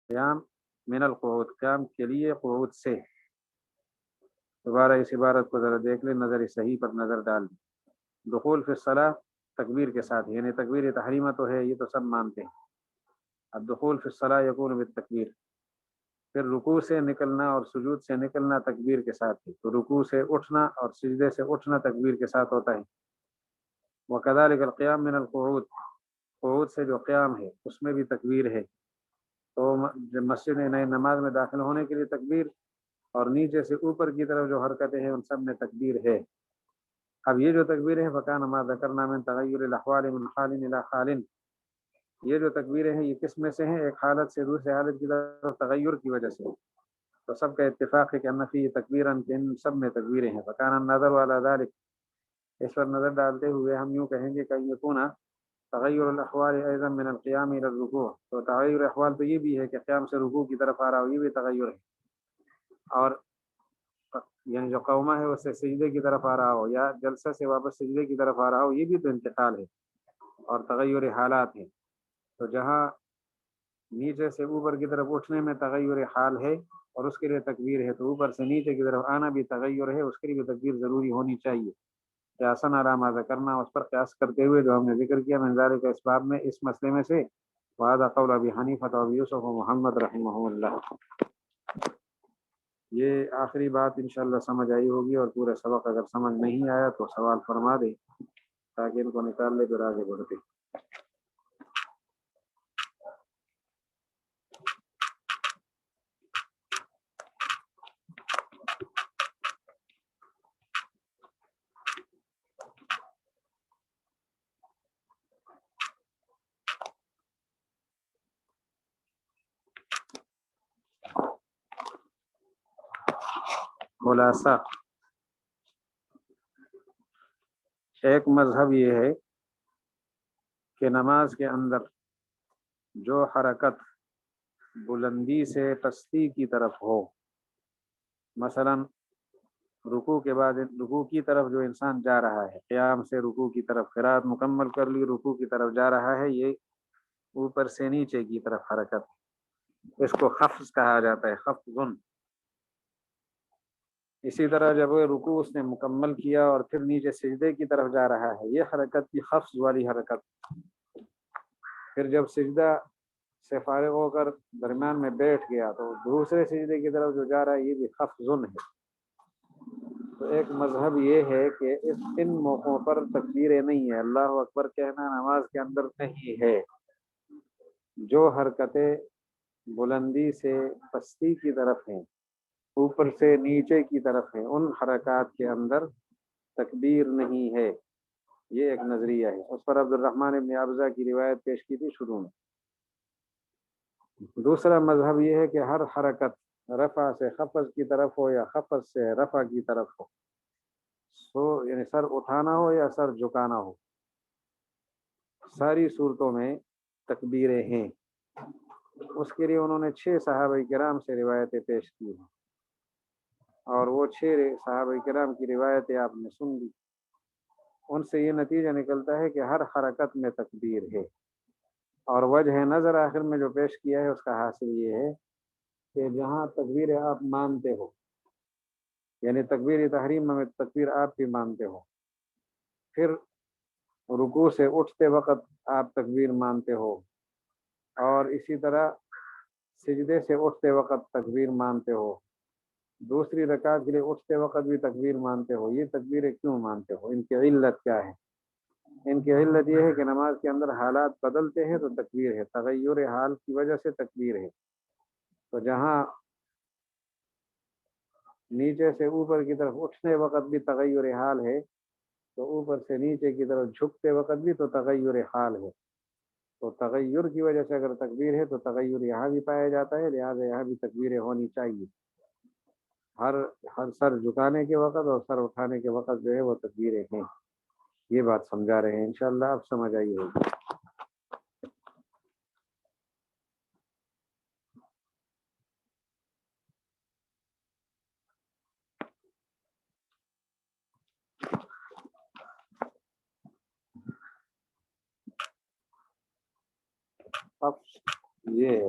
قیام من القعود، قیام کے لیے قعود سے۔ دوبارہ اس عبارت کو ذرا دیکھ لیں، نظر صحیح پر نظر ڈال دیں۔ دخول فی الصلاۃ تکبیر کے ساتھ، یعنی تکبیر تحریمہ تو ہے، یہ تو سب مانتے ہیں۔ اب دخول فی الصلاۃ یکون بالتکبیر، پھر رکوع سے نکلنا اور سجود سے نکلنا تکبیر کے ساتھ ہے، تو رکوع سے اٹھنا اور سجدے سے اٹھنا تکبیر کے ساتھ ہوتا ہے۔ وکذالک القیام من القعود، قعود سے جو قیام ہے اس میں بھی تکبیر ہے، تو مسجد نئے نماز میں داخل ہونے کے لیے تکبیر، اور نیچے سے اوپر کی طرف جو حرکتیں ہیں ان سب میں تکبیر ہے۔ اب یہ جو تکبیر ہے فکان ما ذکرنا من تغیر الاحوال من حال الى حال، یہ جو تکبیریں ہیں یہ کس میں سے ہیں؟ ایک حالت سے دوسرے حالت کی طرف تغیر کی وجہ سے، تو سب کا اتفاق ہے کہ ان فی تکبیرا، ان سب میں تکبیریں ہیں۔ فکان النظر علی ذلک، اس پر نظر ڈالتے ہوئے ہم یوں کہیں گے کہ یکون تغیر الاحوال ایضا من القیام الى الرکوع، تو تغیر احوال تو یہ بھی ہے کہ قیام سے رکوع کی طرف آ رہا ہو، یہ بھی تغیر ہے، اور یعنی جو قومہ ہے اس سے سجدے کی طرف آ رہا ہو، یا جلسہ سے واپس سجدے کی طرف آ رہا ہو، یہ بھی تو انتقال ہے اور تغیر حالات ہے۔ تو جہاں نیچے سے اوپر کی طرف اٹھنے میں تغیر حال ہے اور اس کے لیے تکبیر ہے، تو اوپر سے نیچے کی طرف آنا بھی تغیر ہے، اس کے لیے تکبیر ضروری ہونی چاہیے۔ قیاساً علی ما ذکرنا، اس پر قیاس کرتے ہوئے جو ہم نے ذکر کیا، من ذالک اس باب میں، اس مسئلے میں سے، وہذا قول ابی حنیفہ و ابی یوسف و محمد رحمہ اللہ۔ یہ آخری بات انشاءاللہ سمجھ آئی ہوگی، اور پورا سبق اگر سمجھ نہیں آیا تو سوال فرما دے تاکہ ان کو نکال لے، پھر آگے بڑھتے۔ خلاصہ، ایک مذہب یہ ہے کہ نماز کے اندر جو حرکت بلندی سے پستی کی طرف ہو، مثلا رکوع کے بعد رکوع کی طرف جو انسان جا رہا ہے، قیام سے رکوع کی طرف، قرات مکمل کر لی، رکوع کی طرف جا رہا ہے، یہ اوپر سے نیچے کی طرف حرکت، اس کو خفض کہا جاتا ہے، خفض۔ اسی طرح جب رکوع اس نے مکمل کیا اور پھر نیچے سجدے کی طرف جا رہا ہے، یہ حرکت کی خفض والی حرکت۔ پھر جب سجدہ سے فارغ ہو کر درمیان میں بیٹھ گیا تو دوسرے سجدے کی طرف جو جا رہا ہے، یہ بھی خفض ہے۔ تو ایک مذہب یہ ہے کہ ان موقعوں پر تکبیریں نہیں ہے، اللہ اکبر کہنا نماز کے اندر نہیں ہے۔ جو حرکتیں بلندی سے پستی کی طرف ہیں، اوپر سے نیچے کی طرف ہیں، ان حرکات کے اندر تکبیر نہیں ہے۔ یہ ایک نظریہ ہے، اس پر عبد الرحمن ابن ابزہ کی روایت پیش کی تھی شروع میں۔ دوسرا مذہب یہ ہے کہ ہر حرکت رفع سے خفض کی طرف ہو یا خفض سے رفع کی طرف ہو، یعنی سر اٹھانا ہو یا سر جھکانا ہو، ساری صورتوں میں تکبیریں ہیں۔ اس کے لیے انہوں نے 6 صحابہ کرام سے روایتیں پیش کی ہیں، اور وہ 6 صحابہ کرام کی روایتیں آپ نے سن لی۔ ان سے یہ نتیجہ نکلتا ہے کہ ہر حرکت میں تکبیر ہے، اور وجہ نظر آخر میں جو پیش کیا ہے اس کا حاصل یہ ہے کہ جہاں تکبیر آپ مانتے ہو، یعنی تکبیر تحریم میں تکبیر آپ بھی مانتے ہو، پھر رکوع سے اٹھتے وقت آپ تکبیر مانتے ہو، اور اسی طرح سجدے سے اٹھتے وقت تکبیر مانتے ہو، دوسری رکعت کے لیے اٹھتے وقت بھی تکبیر مانتے ہو، یہ تکبیریں کیوں مانتے ہو؟ ان کی علت کیا ہے؟ ان کی علت یہ ہے کہ نماز کے اندر حالات بدلتے ہیں تو تکبیر ہے، تغیر حال کی وجہ سے تکبیر ہے۔ تو جہاں نیچے سے اوپر کی طرف اٹھنے وقت بھی تغیر حال ہے، تو اوپر سے نیچے کی طرف جھکتے وقت بھی تو تغیر حال ہے۔ تو تغیر کی وجہ سے اگر تکبیر ہے تو تغیر یہاں بھی پایا جاتا ہے، لہٰذا یہاں بھی تکبیریں ہونی چاہیے۔ ہر سر جھکانے کے وقت اور سر اٹھانے کے وقت جو ہے وہ تکبیریں ہیں۔ یہ بات سمجھا رہے ہیں، انشاءاللہ اب سمجھ آئی ہوگی۔ اب یہ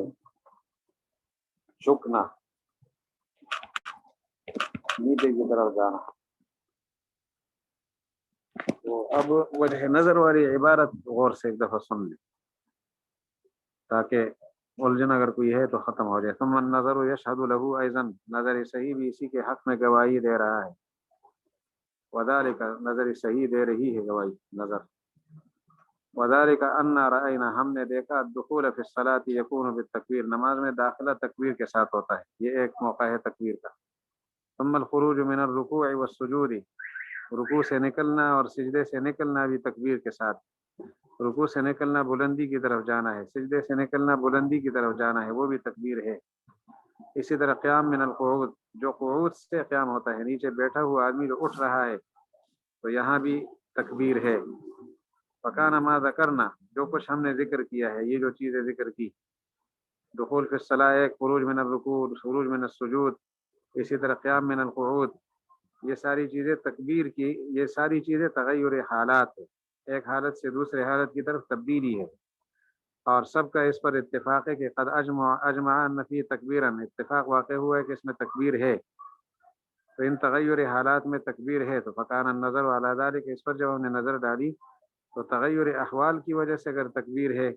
جھکنا، نیچے کی طرف جانا، تو اب وجہ نظر والی عبارت غور سے ایک دفعہ سن لیں تاکہ الجھن اگر کوئی ہے تو ختم ہو جائے۔ ثم النظر یشہد له ایضا، نظر صحیح بھی اسی کے حق میں گواہی دے رہا ہے، وذالک، نظر صحیح دے رہی ہے گواہی نظر، وذالک انا رأینا، ہم نے دیکھا، الدخول فی الصلاة یکون بالتکبیر، نماز میں داخلہ تکبیر کے ساتھ ہوتا ہے، یہ ایک موقع ہے تکبیر کا۔ ثم الخروج من الرکوع والسجود، رکوع سے نکلنا اور سجدے سے نکلنا بھی تکبیر کے ساتھ، رکوع سے نکلنا بلندی کی طرف جانا ہے، سجدے سے نکلنا بلندی کی طرف جانا ہے، وہ بھی تکبیر ہے۔ اسی طرح قیام من القعود، جو قعود سے قیام ہوتا ہے، نیچے بیٹھا ہوا آدمی جو اٹھ رہا ہے تو یہاں بھی تکبیر ہے۔ فکان ما ذکرنا، جو کچھ ہم نے ذکر کیا ہے، یہ جو چیزیں ذکر کی، دخول فی الصلاۃ ایک، خروج من الرکوع، خروج من السجود، اسی طرح قیام من القعود، یہ ساری چیزیں تکبیر کی، یہ ساری چیزیں تغیر حالات ہے، ایک حالت سے دوسرے حالت کی طرف تبدیلی ہے، اور سب کا اس پر اتفاق ہے کہ قد اجمع ان فی تکبیرا، اتفاق واقع ہوا ہے کہ اس میں تکبیر ہے۔ تو ان تغیر حالات میں تکبیر ہے، تو فکان النظر علی ذلک، اس پر جب ہم نے نظر ڈالی تو تغیر احوال کی وجہ سے اگر تکبیر ہے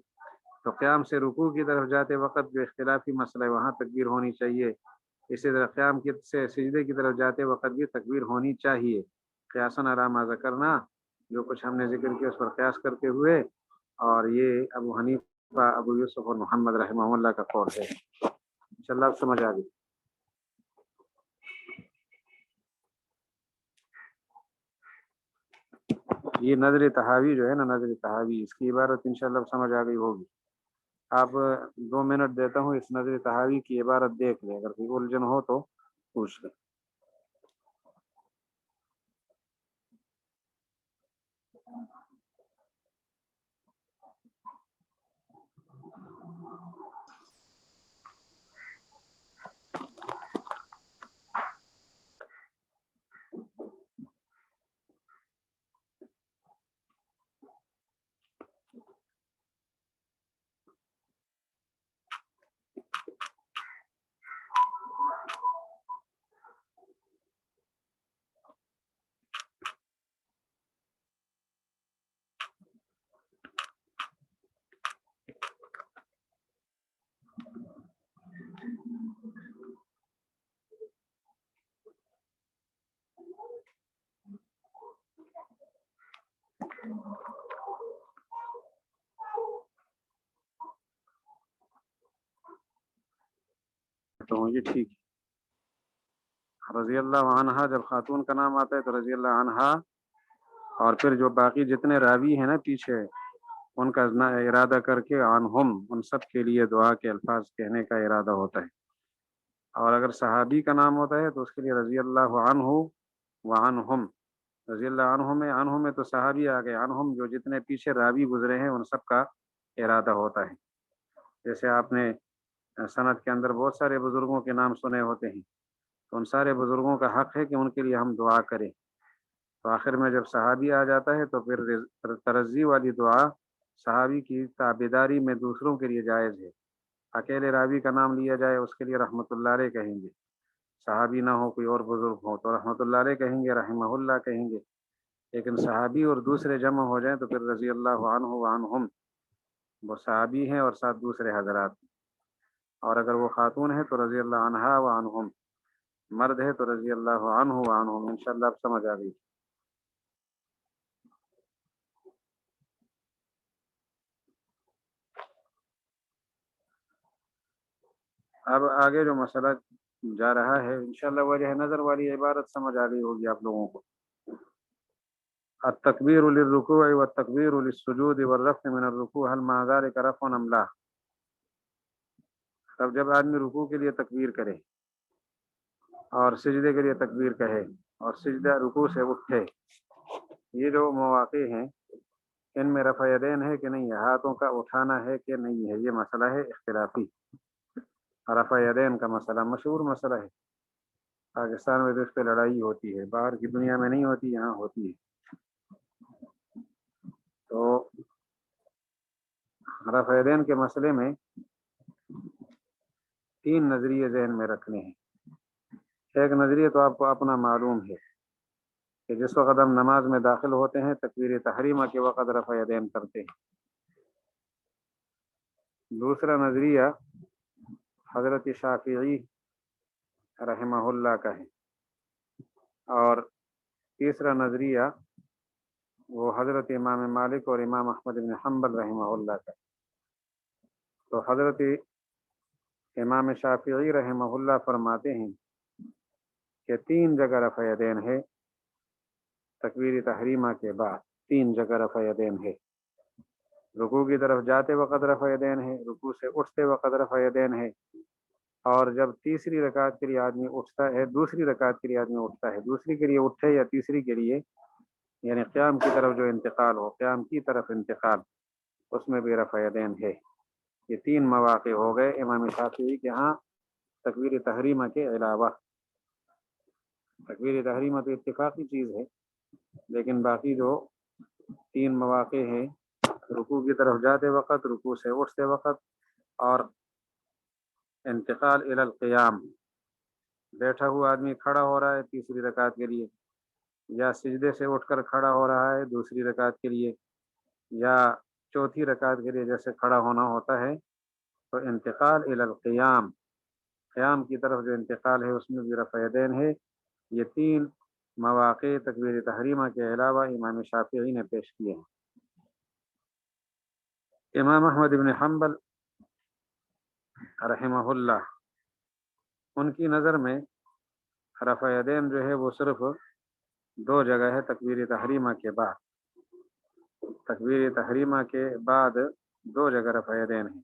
تو قیام سے رکوع کی طرف جاتے وقت جو اختلافی مسئلہ ہے وہاں تکبیر ہونی چاہیے، اسی طرح قیام سے سجدے کی طرف جاتے وقت بھی تکبیر ہونی چاہیے، قیاسا علی ما ذکرنا، جو کچھ ہم نے ذکر کیا اس پر قیاس کرتے ہوئے، اور یہ ابو حنیفہ، ابو یوسف اور محمد رحمہ اللہ کا قول ہے۔ انشاءاللہ اب سمجھ آ گئی۔ یہ نظر تحاوی جو ہے نا، نظر تحاوی، اس کی عبارت انشاءاللہ اب سمجھ آ گئی ہوگی۔ آپ 2 منٹ دیتا ہوں، اس نظر تحاوی کی عبارت دیکھ لیں، اگر کوئی الجھن ہو تو پوچھ لیں۔ یہ ٹھیک ہے۔ رضی اللہ عنہا جب خاتون کا نام آتا ہے تو رضی اللہ عنہا، اور پھر جو باقی جتنے راوی ہیں نا پیچھے، ان کا ارادہ کر کے عنہم، ان سب کے لیے دعا کے الفاظ کہنے کا ارادہ ہوتا ہے۔ اور اگر صحابی کا نام ہوتا ہے تو اس کے لیے رضی اللہ عنہ وعنہم، رضی اللہ عنہ میں تو صحابی آ گئے، عنہم جو جتنے پیچھے راوی گزرے ہیں ان سب کا ارادہ ہوتا ہے۔ جیسے آپ نے سند کے اندر بہت سارے بزرگوں کے نام سنے ہوتے ہیں، تو ان سارے بزرگوں کا حق ہے کہ ان کے لیے ہم دعا کریں۔ تو آخر میں جب صحابی آ جاتا ہے تو پھر ترجیح والی دعا صحابی کی تابعداری میں دوسروں کے لیے جائز ہے۔ اکیلے راوی کا نام لیا جائے اس کے لیے رحمۃ اللہ علیہ کہیں گے، صحابی نہ ہو کوئی اور بزرگ ہو تو رحمۃ اللہ علیہ کہیں گے، رحمہ اللہ کہیں گے، لیکن صحابی اور دوسرے جمع ہو جائیں تو پھر رضی اللہ عنہ وعنہم، وہ صحابی ہیں اور ساتھ دوسرے حضرات ہیں۔ اور اگر وہ خاتون ہے تو رضی اللہ عنہا وعنہم، مرد ہے تو رضی اللہ عنہ وعنہم۔ انشاءاللہ اب سمجھ آ گئی۔ اب آگے جو مسئلہ جا رہا ہے انشاءاللہ وجہ نظر والی عبارت سمجھ آ گئی ہوگی آپ لوگوں کو۔ التکبیر للرکوع والتکبیر للسجود والرفع من الرکوع هل مع ذلك رفع ام لا؟ تب جب آدمی رکوع کے لیے تکبیر کرے اور سجدے کے لیے تکبیر کہے اور سجدہ رکوع سے اٹھے، یہ جو مواقع ہیں ان میں رفع یدین ہے کہ نہیں ہے، ہاتھوں کا اٹھانا ہے کہ نہیں ہے، یہ مسئلہ ہے اختلافی۔ رفع یدین کا مسئلہ مشہور مسئلہ ہے، پاکستان میں تو اس پہ لڑائی ہوتی ہے، باہر کی دنیا میں نہیں ہوتی، یہاں ہوتی ہے۔ تو رفع یدین کے مسئلے میں تین نظریے ذہن میں رکھنے ہیں۔ ایک نظریہ تو آپ کو اپنا معلوم ہے کہ جس وقت ہم نماز میں داخل ہوتے ہیں تکبیر تحریمہ کے وقت رفع یدین کرتے ہیں۔ دوسرا نظریہ حضرت شافعی رحمہ اللہ کا ہے، اور تیسرا نظریہ وہ حضرت امام مالک اور امام احمد بن حنبل رحمہ اللہ کا ہے۔ تو حضرت امام شافعی رحمہ اللہ فرماتے ہیں کہ تین جگہ رفع یدین ہے تکبیر تحریمہ کے بعد، تین جگہ رفع یدین ہے۔ رکوع کی طرف جاتے وقت رفع یدین ہے، رکوع سے اٹھتے وقت رفع یدین ہے، اور جب تیسری رکعت کے لیے آدمی اٹھتا ہے، دوسری رکعت کے لیے آدمی اٹھتا ہے، دوسری کے لیے اٹھے یا تیسری کے لیے، یعنی قیام کی طرف جو انتقال ہو، قیام کی طرف انتقال، اس میں بھی رفع یدین ہے۔ یہ تین مواقع ہو گئے امام شافعی کے ہاں تکبیر تحریمہ کے علاوہ۔ تکبیر تحریمہ تو اتفاقی چیز ہے، لیکن باقی جو تین مواقع ہیں، رکوع کی طرف جاتے وقت، رکوع سے اٹھتے وقت، اور انتقال الی القیام، بیٹھا ہوا آدمی کھڑا ہو رہا ہے تیسری رکعت کے لیے، یا سجدے سے اٹھ کر کھڑا ہو رہا ہے دوسری رکعت کے لیے، یا چوتھی رکعت کے لیے جیسے کھڑا ہونا ہوتا ہے، تو انتقال الی القیام، قیام کی طرف جو انتقال ہے اس میں بھی رفع یدین ہے۔ یہ تین مواقع تکبیر تحریمہ کے علاوہ امام شافعی نے پیش کیے ہیں۔ امام احمد بن حنبل رحمہ اللہ، ان کی نظر میں رفع یدین جو ہے وہ صرف دو جگہ ہے تکبیر تحریمہ کے بعد۔ تکبیر تحریمہ کے بعد دو جگہ رفع یدین ہے،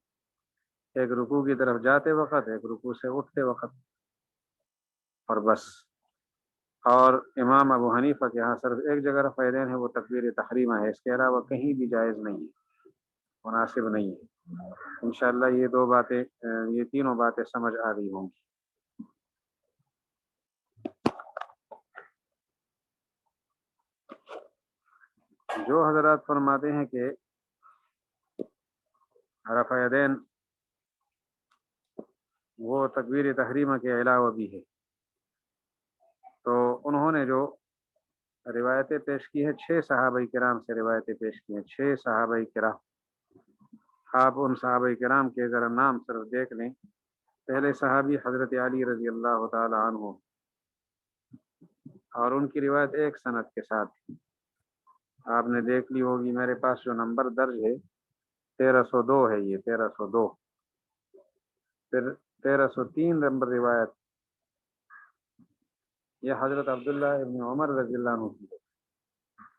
ایک رکوع کی طرف جاتے وقت، ایک رکوع سے اٹھتے وقت، اور بس۔ اور امام ابو حنیفہ کے ہاں صرف ایک جگہ رفع یدین ہے، وہ تکبیر تحریمہ ہے، اس کے علاوہ کہیں بھی جائز نہیں ہے، مناسب نہیں ہے۔ انشاءاللہ یہ تینوں باتیں سمجھ آ گئی ہوں گی۔ جو حضرات فرماتے ہیں کہ رفع یدین وہ تکبیر تحریمہ کے علاوہ بھی ہے، تو انہوں نے جو روایتیں پیش کی ہیں، 6 صحابہ کرام سے روایتیں پیش کی ہیں، 6 صحابہ کرام۔ آپ ان صحابہ کرام کے ذرا نام صرف دیکھ لیں۔ پہلے صحابی حضرت علی رضی اللہ تعالی عنہ، اور ان کی روایت ایک سند کے ساتھ ہے، آپ نے دیکھ لی ہوگی، میرے پاس جو نمبر درج ہے 1302 ہے، یہ 1302۔ پھر 1303 نمبر روایت یہ حضرت عبداللہ ابن عمر رضی اللہ عنہ کی ہے،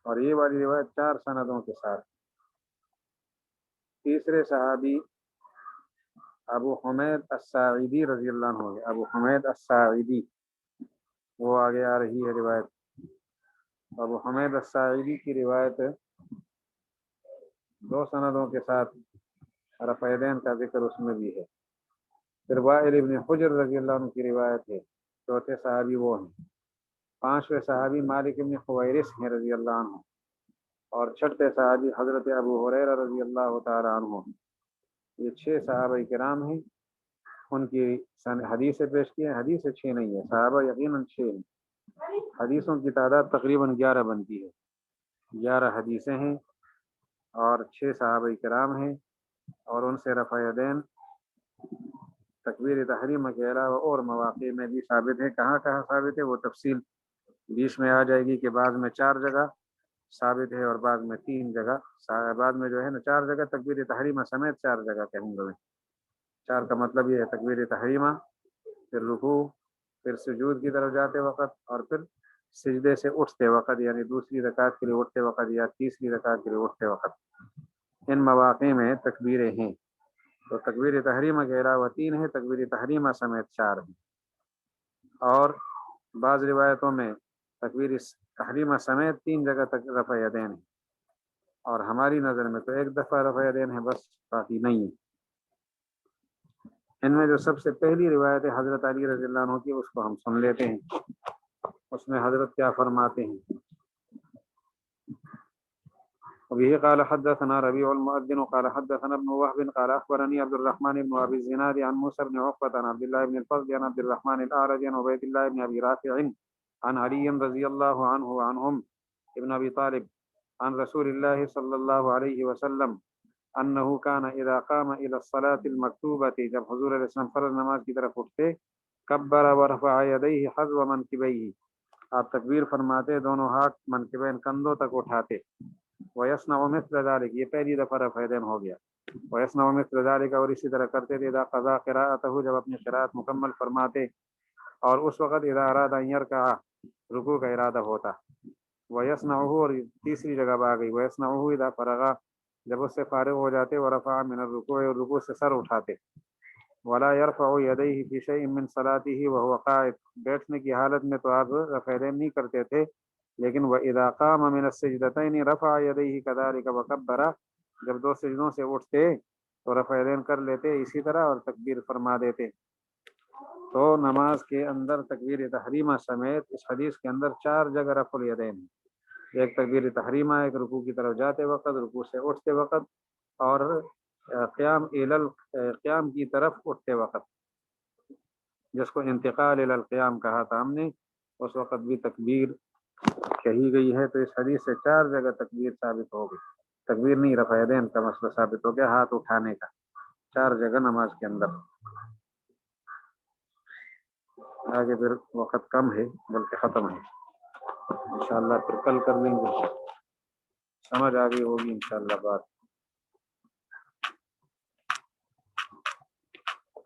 اور یہ والی روایت 4 سندوں کے ساتھ۔ تیسرے صحابی ابو حمید الساعدی رضی اللہ عنہ ہے، ابو حمید الساعدی، وہ آگے آ رہی ہے روایت۔ ابو حمید الساعدی کی روایت 2 سندوں کے ساتھ رفع یدین کا ذکر اس میں بھی ہے۔ پھر وائل ابن حجر رضی اللہ عنہ کی روایت ہے، چوتھے صحابی وہ ہیں۔ 5ویں صحابی مالک ابن حویرث ہیں رضی اللہ عنہ، اور 6ٹھے صحابی حضرت ابو ہریرہ رضی اللہ تعالی عنہ۔ یہ 6 صحابہ کرام ہیں، ان کی حدیثیں پیش کی ہیں۔ حدیثیں 6 نہیں ہے، صحابہ یقیناً 6 ہیں۔ حدیثوں کی تعداد تقریباً 11 بنتی ہے، 11 حدیثیں ہیں اور 6 صحابہ کرام ہیں، اور ان سے رفع یدین تکبیر تحریمہ کے علاوہ اور مواقع میں بھی ثابت ہے۔ کہاں کہاں ثابت ہے وہ تفصیل بیچ میں آ جائے گی کہ بعض میں 4 جگہ ثابت ہے اور بعض میں 3 جگہ، بعد میں جو ہے نا 4 جگہ تکبیر تحریمہ سمیت 4 جگہ کہوں گا میں۔ 4 کا مطلب یہ ہے تکبیر تحریمہ، پھر رکوع، پھر سجود کی طرف جاتے وقت، اور پھر سجدے سے اٹھتے وقت، یعنی دوسری رکعت کے لیے اٹھتے وقت یا تیسری رکعت کے لیے اٹھتے وقت، ان مواقع میں تکبیریں ہیں۔ تو تکبیر تحریمہ کے علاوہ 3 ہیں، تکبیر تحریمہ سمیت 4 ہیں، اور بعض روایتوں میں تکبیر تحریمہ سمیت 3 جگہ تک رفع یدین ہے، اور ہماری نظر میں تو 1 دفعہ رفع یدین ہے بس، باقی نہیں ہے۔ ان میں جو سب سے پہلی روایت ہے حضرت علی رضی اللہ عنہ کی، اس کو ہم سن لیتے ہیں، اس میں حضرت کیا فرماتے ہیں۔ وبه قال حدثنا ربيع المؤذن قال حدثنا ابن وهب قال اخبرني عبد الرحمن بن ابي الزناد عن موسى بن عقبة عن عبد الله بن الفضل عن عبد الرحمن الاعرج عن عبيد الله بن ابي رافع عن علي رضي الله عنه وعنهم ابن ابي طالب عن رسول الله صلى الله عليه وسلم انه كان اذا قام الى الصلاة المكتوبة، جب حضور علیہ السلام فرض نماز کی طرف اٹھتے، کبر ورفع یدیہ حذو منکبیہ، آپ تکبیر فرماتے، دونوں ہاتھ منکبین کندھوں تک اٹھاتے۔ وَيَصْنَعُ مِثْلَ ذَلِكَ، یہ پہلی دفعہ رفع یدین ہو گیا۔ وَيَصْنَعُ مِثْلَ ذَلِكَ، اور اسی طرح کرتے تھے، اذا قضا قراءته، جب اپنی قرات مکمل فرماتے، اور اس وقت اذا اراد ان يركع، رکوع کا ارادہ ہوتا۔ وَيَصْنَعُهُ، اور تیسری جگہ آ گئی، وَيَصْنَعُهُ اذا فرغ، جب اس سے فارغ ہو جاتے، ورفع من الركوع، اور رکوع سے سر اٹھاتے۔ ولا يرفع يديه في شيء من صلاته وهو قاعد، بیٹھنے کی حالت میں تو آپ رفع یدین نہیں کرتے تھے، لیکن وَإِذَا قَامَ مِنَ السِّجْدَتَيْنِ رَفَعَ يَدَيْهِ كَذَلِكَ وَكَبَّرَ، جب 2 سجدوں سے اٹھتے تو رفع یدین کر لیتے اسی طرح، اور تکبیر فرما دیتے۔ تو نماز کے اندر تکبیر تحریمہ سمیت اس حدیث کے اندر 4 جگہ رفع الیدین، ایک تکبیر تحریمہ، ایک رکوع کی طرف جاتے وقت، رکوع سے اٹھتے وقت، اور قیام کی طرف اٹھتے وقت، جس کو انتقال الی القیام کہا تھا ہم نے، اس وقت بھی تکبیر کہی گئی ہے۔ تو اس حدیث سے 4 جگہ تکبیر ثابت ہو گئی، تکبیر نہیں رفع یدین کا مسئلہ ثابت ہو گیا، ہاتھ اٹھانے کا 4 جگہ نماز کے اندر۔ آگے پھر وقت کم ہے بلکہ ختم ہے، انشاءاللہ پھر کل کر لیں گے، سمجھ آگے ہوگی انشاءاللہ بات۔